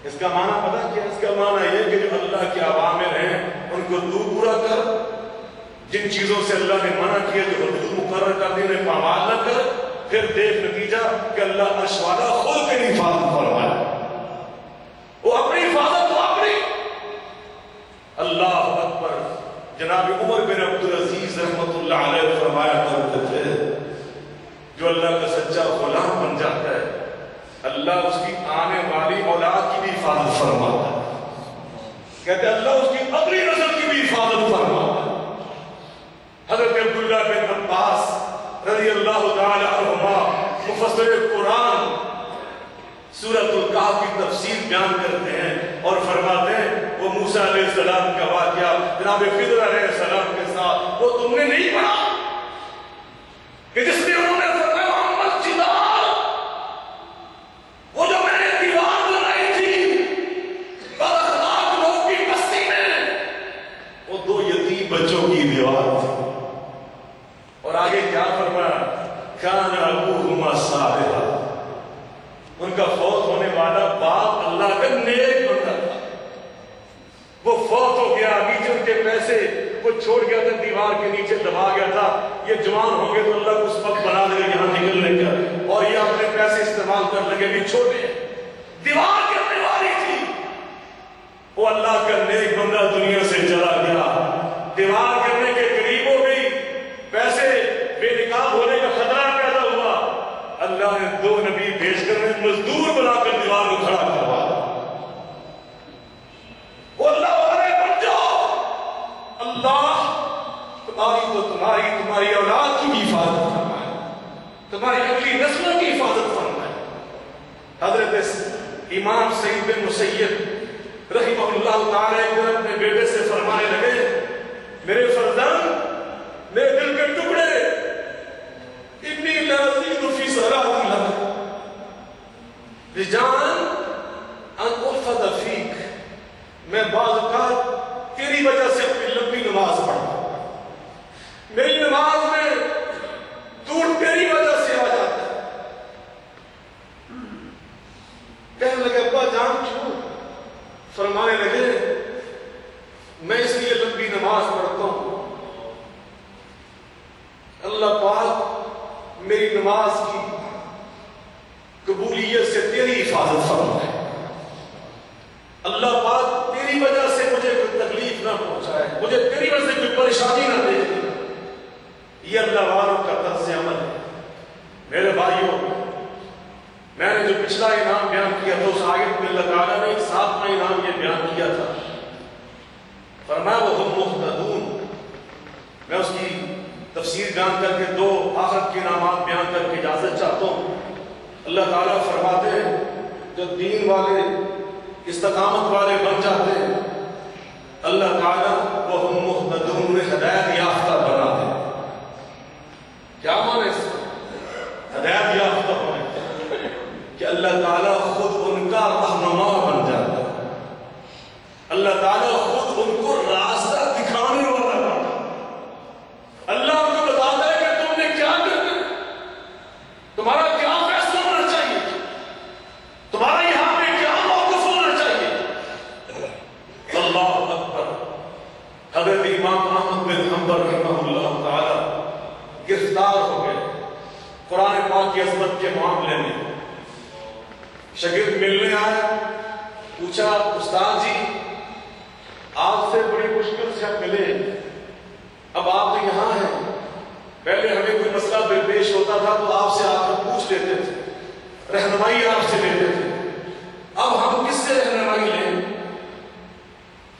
اس کا معنی پتہ کیا؟ اس کا معنی یہ کہ جو اللہ کے اوامر ہیں ان کو تو پورا کر، جن چیزوں سے اللہ نے منع کیا جو حدود مقرر کر دی انہیں پامال نہ کر، پھر دیکھ نتیجہ کہ اللہ عرش والا خود تیری حفاظت فرمائے۔ وہ اپنی حفاظت تو اپنی۔ اللہ اکبر۔ جناب عمر بن عبدالعزیز رحمۃ اللہ علیہ فرمایا کرتے تھے، جو اللہ کا سچا غلام بن جاتا ہے اللہ اس کی آنے والی اولاد کی بھی حفاظت فرماتا ہے۔ کہتے ہیں اللہ اس کی اگلی نسل کی بھی حفاظت فرماتا ہے۔ حضرت عبداللہ بن عباس رضی اللہ تعالی عنہما مفسر قرآن سورۃ الکہف کی تفسیر بیان کرتے ہیں اور فرماتے ہیں وہ موسیٰ علیہ السلام کا واقعہ جناب خضر علیہ السلام کے ساتھ وہ تم نے نہیں پڑھا کہ جس میں انہوں نے فرمایا محمد جدار، وہ جو میں نے دیوار بنائی تھی بد اخلاق لوگ کی بستی میں، وہ دو یتیم بچوں کی دیوار تھی۔ اور آگے کیا فرمایا؟ کان ابوہما صالحا، ان کا فوت ہونے والا باپ اللہ کا نیک بندہ تھا، وہ فوت ہو گیا، نیچے ان کے پیسے وہ چھوڑ گیا تھا، دیوار کے نیچے دبا گیا تھا، یہ جوان ہوں گے تو اللہ کو اس وقت بنا دے گا یہاں نکلنے کا، اور یہ اپنے پیسے استعمال کر لگے بھی چھوٹے دیوار گرنے والی تھی، وہ اللہ کا نیک بندہ دنیا سے چلا گیا، دیوار گرنے کے قریب ہو گئی، پیسے بے نقاب ہونے کا خطرہ پیدا ہوا، اللہ نے دو نبی بھیج کر مزدور بنا کر دیوار کو کھڑا کروا وہ اللہ والے بن جاؤ، اللہ تمہاری تو تمہاری اولاد کی بھی حفاظت فرمائے، تمہاری اگلی نسلوں کی حفاظت فرمائے۔ حضرت امام سعید بن مسیب رحمہ اللہ تعالی ایک دن اپنے بیٹے سے فرمانے لگے، میرے فرزند، میرے دل کے ٹکڑے، انی لازم فی صلاۃ لک رجان ان احفظ فیک، میں بعض اوقات تیری وجہ سے اپنی لمبی نماز پڑھتا ہوں، میری نماز میں دور تیری وجہ سے آ جاتا ہے۔ کہنے لگے ابا جان کیوں؟ فرمانے لگے میں اس لیے لمبی نماز پڑھتا ہوں، اللہ پاک میری نماز کی قبولیت سے تیری حفاظت فرمائے، اللہ پاک تیری وجہ سے مجھے کوئی تکلیف نہ پہنچائے، مجھے تیری وجہ سے کوئی پریشانی نہ دے۔ یہ اللہ والوں کا طرز عمل ہے۔ میرے بھائیوں، میں نے جو پچھلا انعام بیان کیا تھا اس آیت میں اللہ تعالیٰ نے ایک ساتواں انعام یہ بیان کیا تھا، فرمایا وَهُمْ مُهْتَدُونَ۔ میں اس کی تفسیر بیان کر کے دو آخرت کے انعامات بیان کر کے اجازت چاہتا ہوں۔ اللہ تعالیٰ فرماتے ہیں جو دین والے استقامت والے بن جاتے ہیں اللہ تعالیٰ وَهُمْ مُهْتَدُونَ انہیں ہدایت یافتہ بنا دے۔ کیا مانے اس کا؟ ہدایت یافتہ ہونے کہ اللہ تعالیٰ خود ان کا رہنما بن جاتا ہے، اللہ تعالیٰ خود ان کو راستہ دکھانے والا بنتا ہے، اللہ ان کو بتاتا ہے کہ تم نے کیا کرنا ہے، تمہارا کیا فیصلہ ہونا چاہیے، تمہارا عظمت کے معاملے میں شاگرد ملنے آیا، پوچھا استاد جی آپ سے بڑی مشکل سے ہم ملے، اب آپ تو یہاں ہیں، پہلے ہمیں کوئی مسئلہ درپیش ہوتا تھا تو آپ سے آ کر پوچھ لیتے تھے، رہنمائی آپ سے لیتے تھے، اب ہم کس سے رہنمائی لیں؟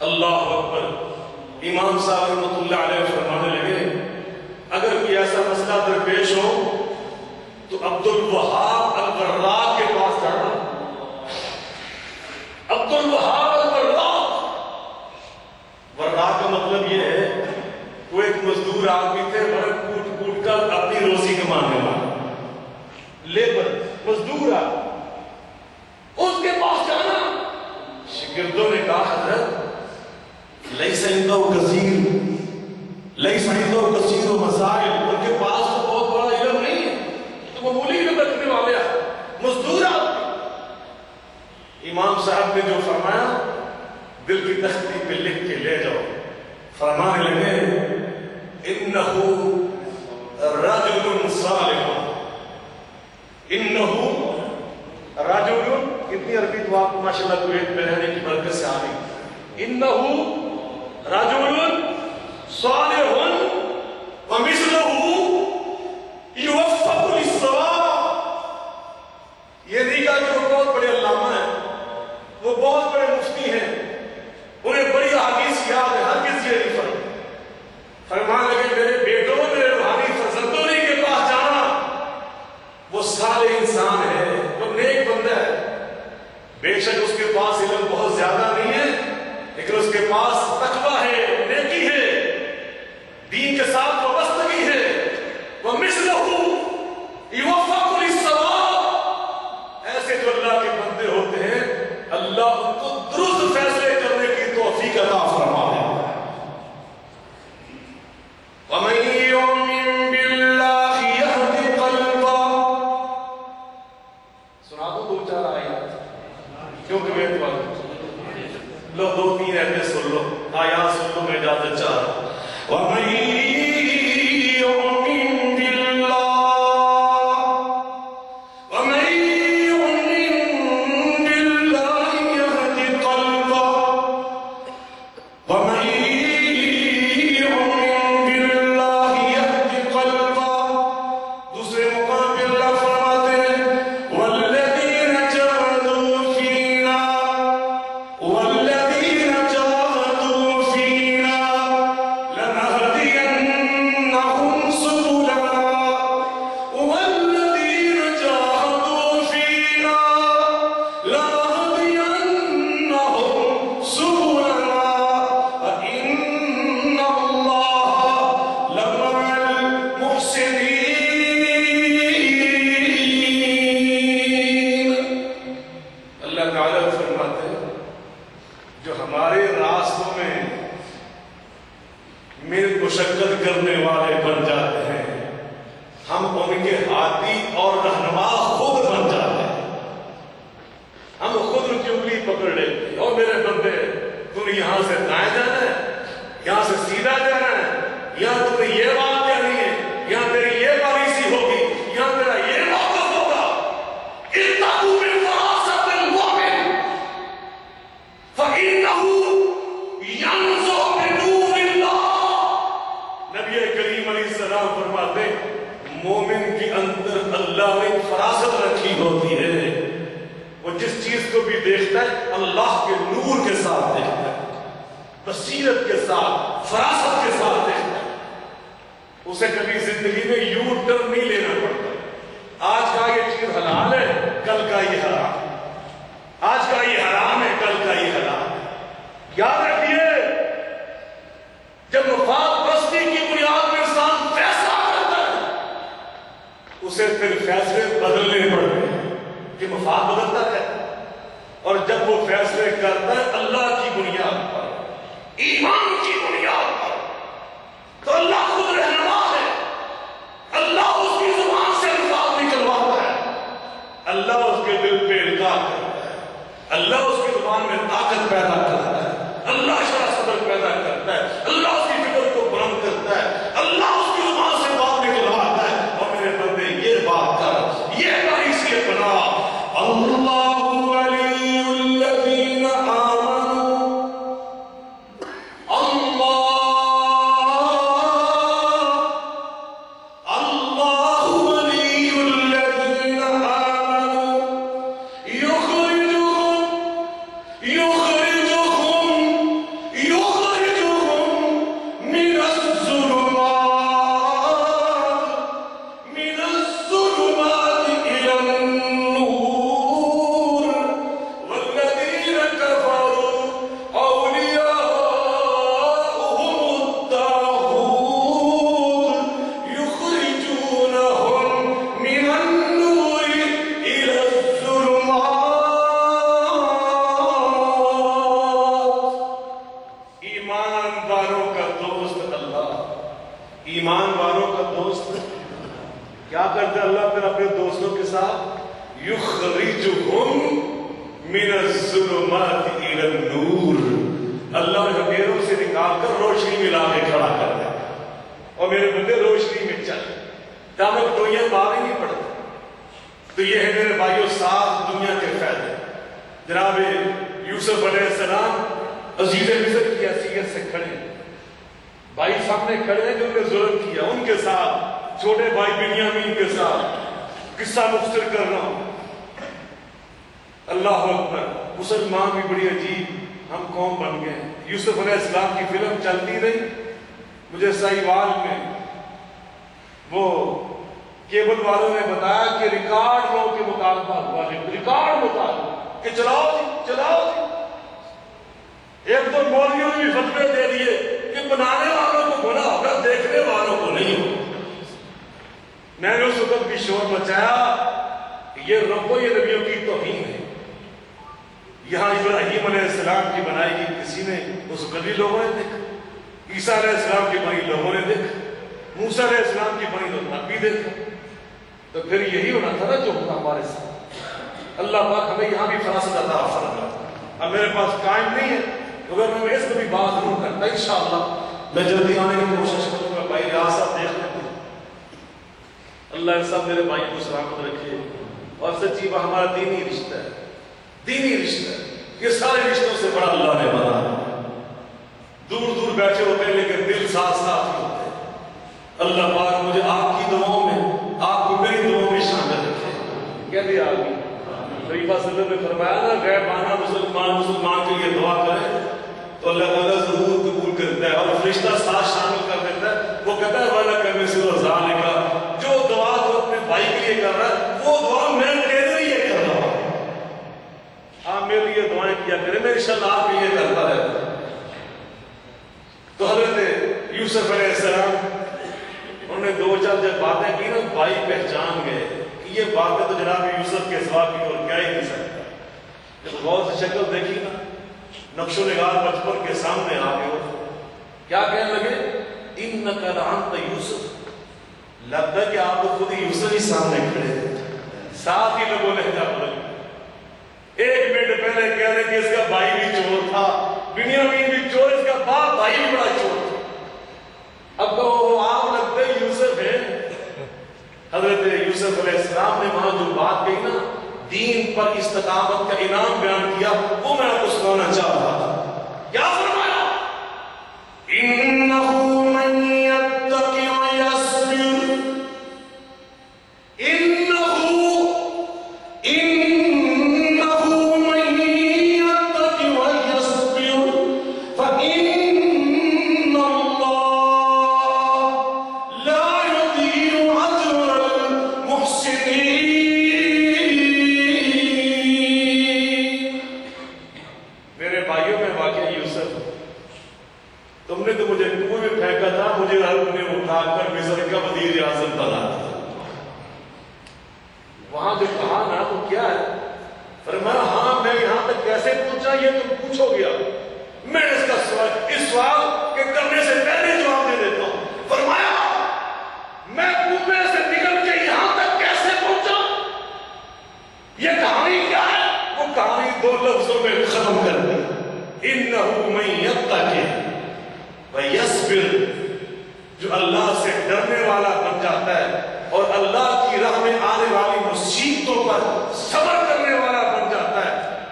اللہ اکبر۔ امام صاحب رحمۃ اللہ علیہ فرمانے لگے اگر کوئی ایسا مسئلہ درپیش ہو تو عبد الوہاب الوراق کے پاس جانا۔ عبد الوہاب الوراق، وراق کا مطلب یہ ہے وہ ایک مزدور آدمی تھے، ورق کوٹ کوٹ کر اپنی روزی کمانے والا، لیبر مزدور آدمی، اس کے پاس جانا۔ شاگردوں نے کہا حضرت لیس عنده کثیر، لیس عنده کثیر مسائل، ان کے پاس تو بہت بڑا علم نہیں ہے، تو معمولی علم رکھنے والے مزدور آدمی۔ امام صاحب نے جو فرمایا دل کی تختی پہ لکھ کے لے جاؤ، فرمانے لگے انہو رجل صالح، انہو رجل، کتنی عربی تو آپ کو ماشاءاللہ کویت میں رہنے کی برکت سے آ گئی، انہو رجل صالح ومثلہ یوفق للصواب۔ یہ نہیں کہا کہ وہ بہت بڑے علامہ ہیں، وہ بہت بڑے مفتی ہیں، انہیں بڑی احادیث یاد ہے، ہرگز یہ نہیں فرمان لگے میرے بیٹوں میرے روحانی فرزندوں نے کے پاس جانا، وہ صالح انسان ہے، وہ نیک بندہ ہے، بے شک اس کے پاس علم بہت زیادہ نہیں ہے لیکن اس کے پاس تقویٰ ہے، نیکی ہے، دین کے ساتھ وابستگی ہے، وَمِثْلَهُ يُوَفَّقُ لِلصَّوَابِ۔ ایسے جو اللہ کے بندے ہوتے ہیں اللہ ان کو درست فیصلے کرنے کی توفیق عطا فرمائے۔ وَمَن يُؤْمِن بِاللَّهِ يَهْدِ قَلْبَهُ۔ سنا دو چار آیات کیونکہ میں تو لو دو تین ایسے سن لو، آیات سن لو، میں اجازت چاہ رہا ہوں۔ وَمَن يُؤْمِن بِاللَّهِ، وَمَن يُؤْمِن بِاللَّهِ يَهْدِ قَلْبَهُ، وَمَن يُؤْمِن بِاللَّهِ يَهْدِ قَلْبَهُ۔ دوسرے مقام پہ اللہ فرماتے ہیں وَالَّذِينَ جَاهَدُوا فِينَا، وَالَّذِينَ جَاهَدُوا فِينَا لَنَهْدِيَنَّهُمْ سُبُلَنَا، وَالَّذِينَ جَاهَدُوا فِينَا لَنَهْدِيَنَّهُمْ سُبُلَنَا وَإِنَّ اللَّهَ لَمَعَ الْمُحْسِنِينَ۔ اللہ تعالیٰ فرماتے ہیں جو ہمارے راستوں میں محنت مشقت کرنے والے بن جاتے ہیں ہم ان کے ہادی اور رہنما خود بن جاتے ہیں، ہم خود ان کی انگلی پکڑ لیتے ہیں، اور میرے بندے تم یہاں سے دائیں جانا ہے، یہاں سے سیدھا جانا ہے، یہاں تم نے یہ بات کرنی ہے، یہاں تیری یہ پالیسی ہوگی، یہاں تیرا یہ موقف ہوگا۔ اتقوا من فراسة المؤمن فإنه ينظر بنور الله۔ نبی کریم علیہ السلام فرماتے ہیں مومن کے اندر اللہ نے فراست رکھی ہوتی ہے، وہ جس چیز کو بھی دیکھتا ہے اللہ کے نور کے ساتھ دیکھتا ہے، بصیرت کے ساتھ، فراست کے ساتھ دیکھتا ہے، اسے کبھی زندگی میں یو ٹرن نہیں لینا پڑتا۔ آج کا یہ چیز حلال ہے، کل کا یہ حرام ہے، آج کا یہ حرام ہے، کل کا یہ حلال ہے۔ یاد رکھیے جب مفاد پرستی کی بنیاد پر انسان فیصلہ کرتا ہے اسے پھر فیصلے بدلنے پڑتے ہیں کہ مفاد بدلتا ہے، اور جب وہ فیصلے کرتا ہے اللہ کی بنیاد پر، ایمان کی بنیاد پر، تو اللہ خود رہنما ہے، اللہ اس کی زبان سے الفاظ نکلواتا ہے، اللہ اس کے دل پہ القاء کرتا ہے، اللہ اس کی زبان میں طاقت پیدا کرتا ہے، اللہ شرح صدر پیدا کرتا ہے، اللہ اس کی فکر کو بلند کرتا ہے، اللہ اس کی زبان سے بات نکلواتا ہے، اور میرے بندے یہ بات کر، یخرجہم من الظلمات الی النور، اللہ نے اندھیروں سے نکال کر روشنی میں لا کے کھڑا کر دیا اور میرے بندے روشنی میں چل دامن ٹوئیاں مار ہی نہیں پڑتی۔ تو یہ ہے میرے بھائیوں سات دنیا کے فائدے۔ جناب یوسف علیہ السلام عزیز مصر کی حیثیت سے کھڑے، بھائی سامنے کھڑے ہیں جن نے ظلم کیا، ان کے ساتھ چھوٹے بھائی بنیامین کے ساتھ قصہ مختصر کر رہا ہوں۔ اللہ اکبر، مسلمان بھی بڑی عجیب ہم قوم بن گئے ہیں۔ یوسف علیہ السلام کی فلم چلتی رہی، مجھے سائیوال میں وہ کیبل والوں نے بتایا کہ ریکارڈ لوگوں کے مطالبہ ہوا، ریکارڈ مطالبہ کہ چلاؤ جی چلاؤ جی۔ ایک تو مولویوں نے بھی فتوے دے دیے کہ بنانے والوں کو گناہ ہوگا، دیکھنے والوں کو نہیں ہوگا۔ میں نے اس وقت بھی شور مچایا کہ یہ ربو یہ نبیوں کی توہین ہے۔ یہاں ابراہیم علیہ السلام کی بنائی گئی کسی نے اس گلی لوگوں نے دیکھا، عیسیٰ علیہ السلام کی بنی لوگوں نے دیکھا، موسیٰ علیہ السلام کی بنی لوگوں نے بھی دیکھا۔ تو پھر یہی ہونا تھا نا جو ہوتا ہمارے ساتھ۔ اللہ پاک ہمیں یہاں بھی فراست عطا فرمائے۔ اب میرے پاس ٹائم نہیں ہے، اگر میں اس کو بھی بات ضرور کرتا انشاءاللہ میں جلدی آنے کی کوشش کروں گا۔ بھائی ریاست دیکھ لیتے ہیں، اللہ ان سب میرے بھائی کو سلامت رکھے۔ اور سچی وہ ہمارا دینی رشتہ ہے، دینی رشتہ ہے، یہ سارے رشتوں سے بڑا اللہ نے بنایا۔ دور دور بیٹھے ہوتے ہیں لیکن دل ساتھ ساتھ ہی ہوتے ہیں۔ اللہ پاک مجھے آپ کی دعاؤں میں، آپ کو میری دعاؤں میں شامل رکھے۔ کہتے آمین۔ خلیفہ صلی اللہ علیہ وسلم نے فرمایا نا غیبانہ مسلمان کے لیے دعا کرے تو اللہ تعالیٰ ضرور قبول کرتا ہے، اور فرشتہ ساتھ شامل کر دیتا ہے۔ وہ کہتا ہے والا کرنے سے رضانے کا، جو دعا تو اپنے بھائی کے لیے کر رہا ہے وہ دعا میں تیرے لیے کر رہا ہوں۔ آپ میرے لیے دعائیں کیا کریں، میں انشاءاللہ آپ کے لیے کرتا رہتا ہوں۔ تو حضرت یوسف علیہ السلام انہوں نے دو چار جب باتیں کی نا، بھائی پہچان گئے کہ یہ باتیں تو جناب یوسف کے سوا کی اور کیا ہی نہیں سکتا۔ جب غور سے شکل دیکھی نا، نقش و نگار بچپن کے سامنے آ گئے، کیا کہنے لگے؟ انک لانت یوسف، لگتا ہے کہ آپ تو خود ہی یوسف ہی سامنے کھڑے ہیں۔ ساتھ ہی لوگوں لہجہ بدل، ایک منٹ پہلے کہہ رہے کہ اس کا بھائی بھی چور تھا، بنیامین بھی چور، اس کا باپ بھائی بھی بڑا چور تھا۔ اب تو آپ لگتے یوسف ہیں۔ حضرت یوسف علیہ السلام نے وہاں جو بات کہی نا، دین پر استقامت کا انعام بیان کیا، وہ میں آپ کو سنانا چاہ رہا تھا۔ کیا فرمایا؟ انہ من یتقی ویصبر، انہ من یتقی ویصبر فإن اللہ لا یضیع اجر المحسنین۔ تم نے تو مجھے کنویں میں پھینکا تھا، مجھے رب نے اٹھا کر مصر کا وزیر اعظم بنا دیا۔ وہاں جو کہا نا تو کیا ہے؟ فرمایا ہاں میں یہاں تک کیسے پہنچا یہ تم پوچھو گیا، میں اس کا سوال کے کرنے سے پہلے جواب دے دیتا ہوں۔ فرمایا میں کنویں سے نکل کے یہاں تک کیسے پہنچا؟ یہ کہانی کیا ہے؟ وہ کہانی دو لفظوں میں ختم کر دی، انہ من یتقی ویصبر، جو اللہ سے ڈرنے والا بن جاتا ہے اور اللہ کی راہ میں آنے والی مصیبتوں پر صبر کرنے والا بن جاتا ہے،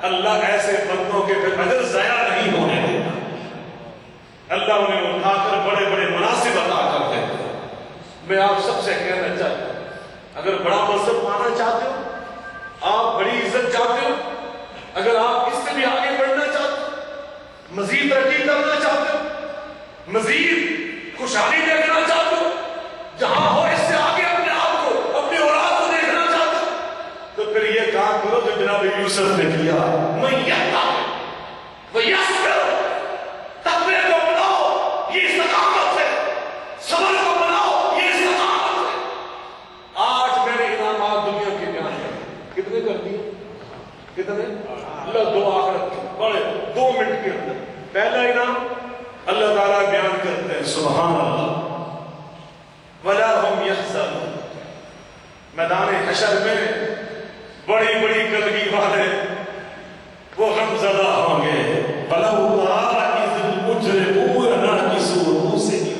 اللہ ایسے بندوں کے پھر اجر ضائع نہیں ہونے دیتا۔ اللہ انہیں اٹھا کر بڑے بڑے مناصب عطا کر دیتا ہے۔ میں آپ سب سے کہنا چاہتا ہوں، اگر بڑا منصب پانا چاہتے ہو، آپ بڑی عزت چاہتے ہو، اگر آپ اس سے بھی آگے بڑھنا چاہتے ہو، مزید ترقی کرنا چاہتے ہو، مزید خوشحالی دیکھنا چاہتے ہو، جہاں ہو اس سے آگے اپنے آپ کو، اپنی اولاد کو دیکھنا چاہتے ہو، تو پھر یہ کام کرو جو جناب یوسف نے کیا۔ میں یصبر، تقوی کو بناؤ یہ استقامت ہے، صبر کو بناؤ یہ استقامت ہے۔ آج میں نے انعامات دنیا کے بیان کیے، کتنے کر دیے؟ کتنے؟ اللہ دو آخرت کے بڑے 2 منٹ کے اندر۔ پہلا انعام اللہ تعالیٰ بیان کرتے ہیں، سبحان اللہ، وَلَا هُمْ يَحْزَنُونَ، میدان حشر میں بڑی بڑی کلگی والے وہ غمزدہ ہوں گے. بلو ترى اذ المجرمون ناكسوا رؤوسهم،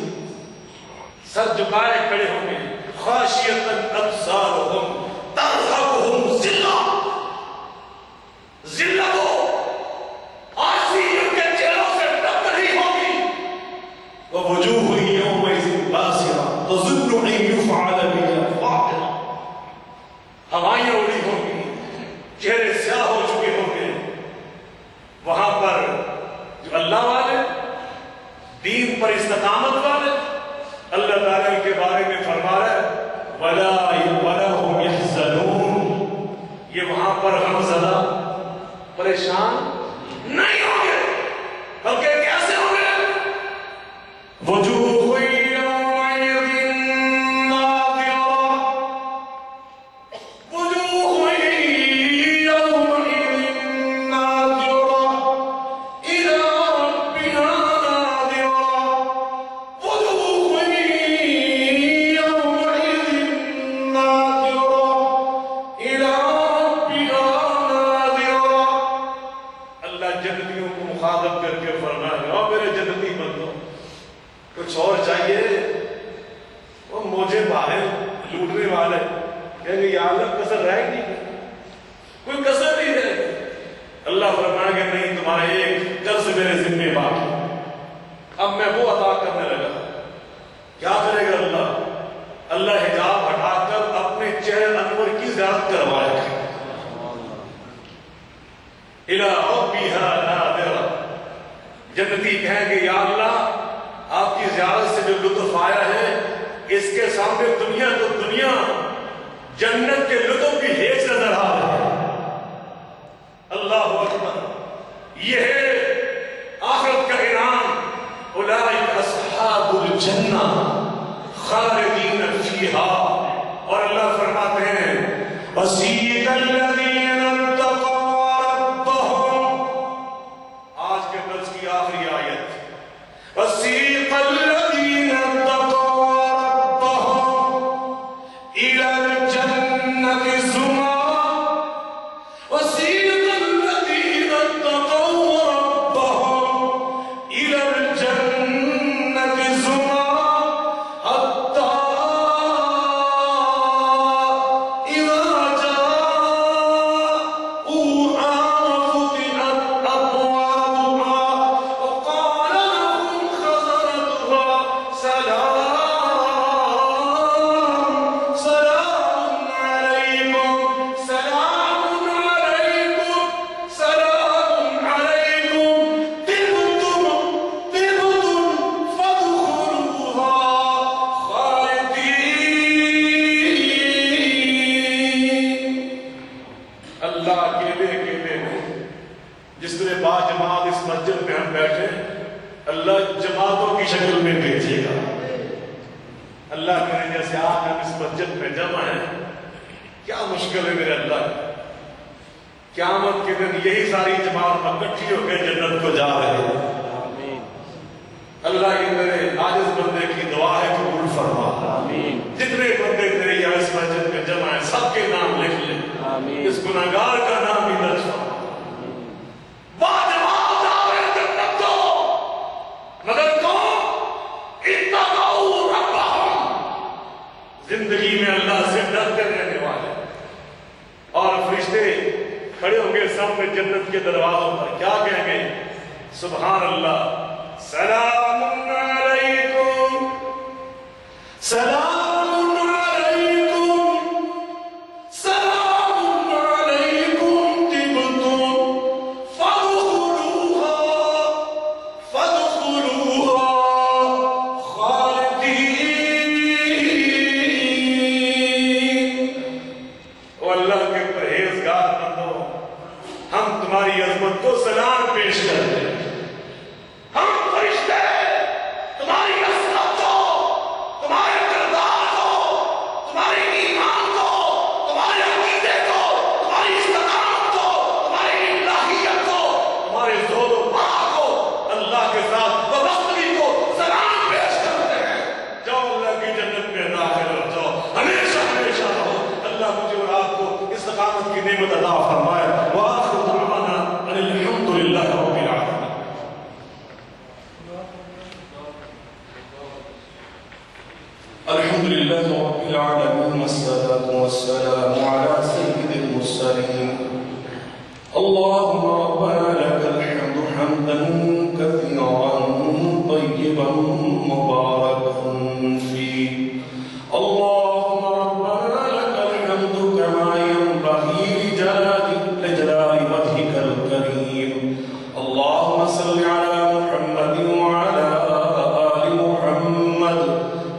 سر جھکائے کھڑے ہوں گے. خاشعة ابصارهم ترهقهم ذلة، ذلت آسی ان کے چہروں سے ڈب رہی ہوگی. ووجوه يومئذ باسرة تظن ان يفعل بها فاقرة، ہوائیں اڑی ہوں گی، چہرے سیاہ ہو چکے ہوں گے. وہاں پر جو اللہ والے، دین پر استقامت والے، اللہ تعالیٰ کے بارے میں فرما رہا ہے وَلَا هُمْ يَحْزَنُونَ، یہ وہاں پر غمزدہ پریشان نہیں ہوں گے، بلکہ کیسے ہوں گے؟ وجوہ یومئذ ناظرہ، وجوہ یومئذ ناظرہ إِلَى رَبِّهَا نَاظِرَةٌ، وجوہ يومئذ ناظرة إِلَى رَبِّهَا نَاظِرَةٌ. اللہ جنتیوں کو مخاطب کر کے فرمائے او میرے جنتی بندو، کچھ اور چاہیے؟ وہ موجے باہر لوٹنے والے کہیں گے یا اللہ کسر رہے گی، کوئی کسر نہیں رہے گی. اللہ فرمائے کہ نہیں، تمہارے ایک قرض میرے ذمہ باقی، اب میں وہ عطا کرنے لگا. کیا کرے گا اللہ؟ اللہ حجاب ہٹا کر اپنے چہرے انور کی زیارت کروائے گا. إِلَىٰ رَبِّهَا نَاظِرَةٌ، جنتی کہیں گے یا اللہ آپ کی زیارت سے جو لطف آیا ہے، اس کے سامنے دنیا تو دنیا، جنت کے لطف بھی ہیچ نظر آ رہا ہے. اللہ اکبر، یہ ہے آخرت کا انعام. اولئک اصحاب الجنہ خالدین فیہا. اور اللہ فرماتے ہیں وَسِیقَ الَّذِینَ اتَّقَوْا رَبَّهُمْ، آج کے درس کی آخری آیت. وَسِیقَ الَّذِینَ اتَّقَوْا رَبَّهُمْ إِلَى الْجَنَّةِ زُمَرًا، وَسِیقَ الَّذِینَ اتَّقَوْا رَبَّهُمْ إِلَى الْجَنَّةِ زُمَرًا حَتَّى إِذَا جَاءُوهَا وَفُتِحَتْ أَبْوَابُهَا وَقَالَ لَهُمْ خَزَنَتُهَا سَلَامٌ عَلَيْكُمْ سَلَامٌ عَلَيْكُمْ سَلَامٌ عَلَيْكُمْ طِبْتُمْ فَادْخُلُوهَا خَالِدِينَ. اللہ اکیلے اکیلے ہیں. جس طرح با جماعت اس مسجد میں ہم بیٹھے، اللہ جماعتوں کی شکل میں بھیجے گا. اللہ کرے جیسے آج ہم اس مسجد میں جمع ہیں، کیا مشکل ہے میرے اللہ. قیامت کے دن یہی ساری جماعت اکٹھی ہو کے جنت کو جا رہے ہیں. اللہ کی میرے عاجز بندے کی دعا ہے قبول فرما. جتنے بندے تیرے یہاں اس مسجد میں جمع ہیں سب کے نام لکھ لے، اس گناہگار کا نام بھی درج فرما. باجماعت جاوے جنت کو، مگر کون؟ اتقوا ربهم، زندگی میں اللہ سے ڈرتے رہنے والے. اور فرشتے کھڑے ہوں گے سامنے جنت کے دروازوں پر، کیا کہیں گے؟ سبحان اللہ، سلام علیکم سلام علیکم سلام علیکم طبتم فادخلوها خالدین. او اللہ کے پرہیزگار بندوں، ہم تمہاری عظمت کو سلام پیش کرتے ہیں. ہم فرشتے تمہاری عظمت کو، تمہارے کردار کو، تمہارے ایمان کو، تمہارے عقیدے کو، تمہاری استقامت کو، تمہاری الہیت کو، تمہارے زہد و ورع کو، اللہ کے ساتھ وابستگی کو سلام پیش کرتے ہیں. جاؤ اللہ کی جنت میں داخل ہو جاؤ، ہمیشہ ہمیشہ رہو. اللہ مجھے اور آپ کو استقامت کی نعمت اللهم ربنا لك الحمد حمدا كثيرا طيبا مباركا فيه. اللهم ربنا لك الحمد كما ينبغي لجلال وجهك الكريم. اللهم صل على محمد وعلى آل محمد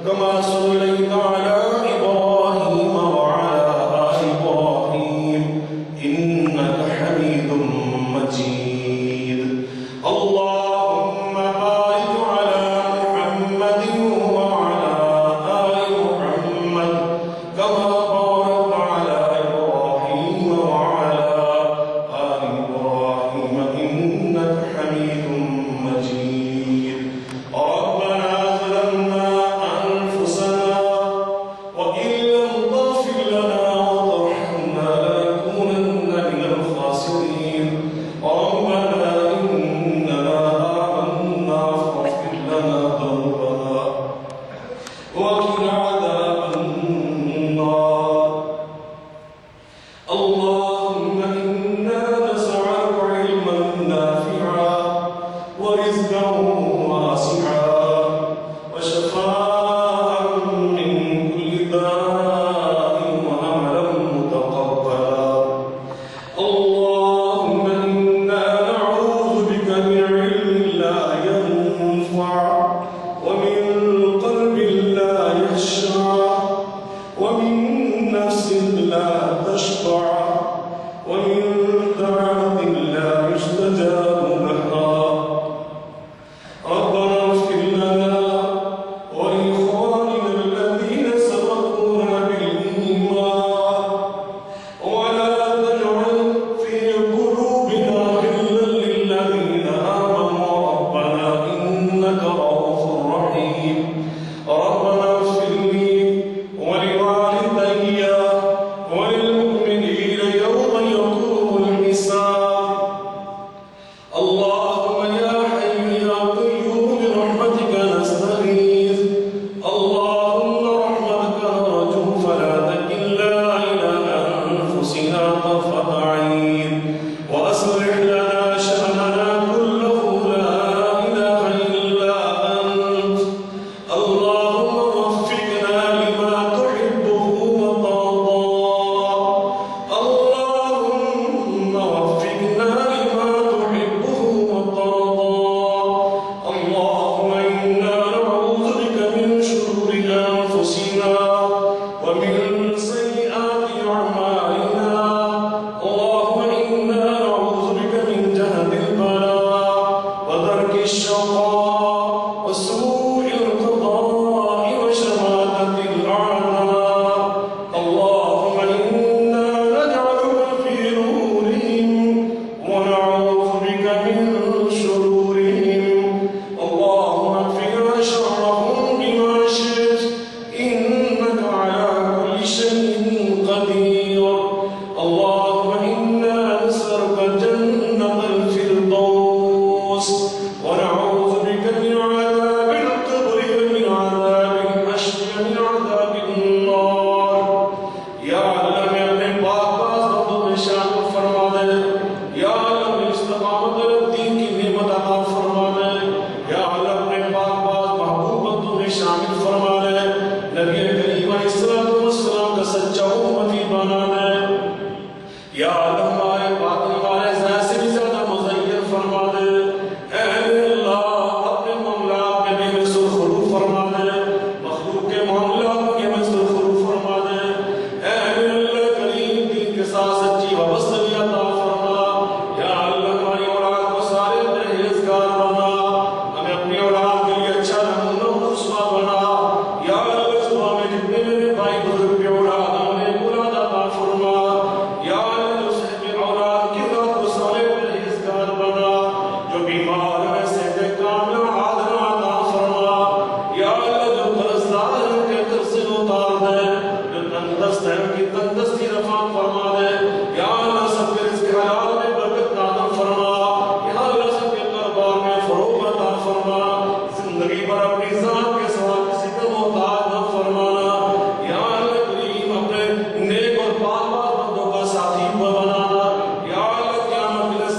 كما صليت على إبراهيم وعلى آل إبراهيم إنك حميد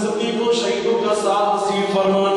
صدیقوں شہیدوں کا ساتھ نصیب فرمانا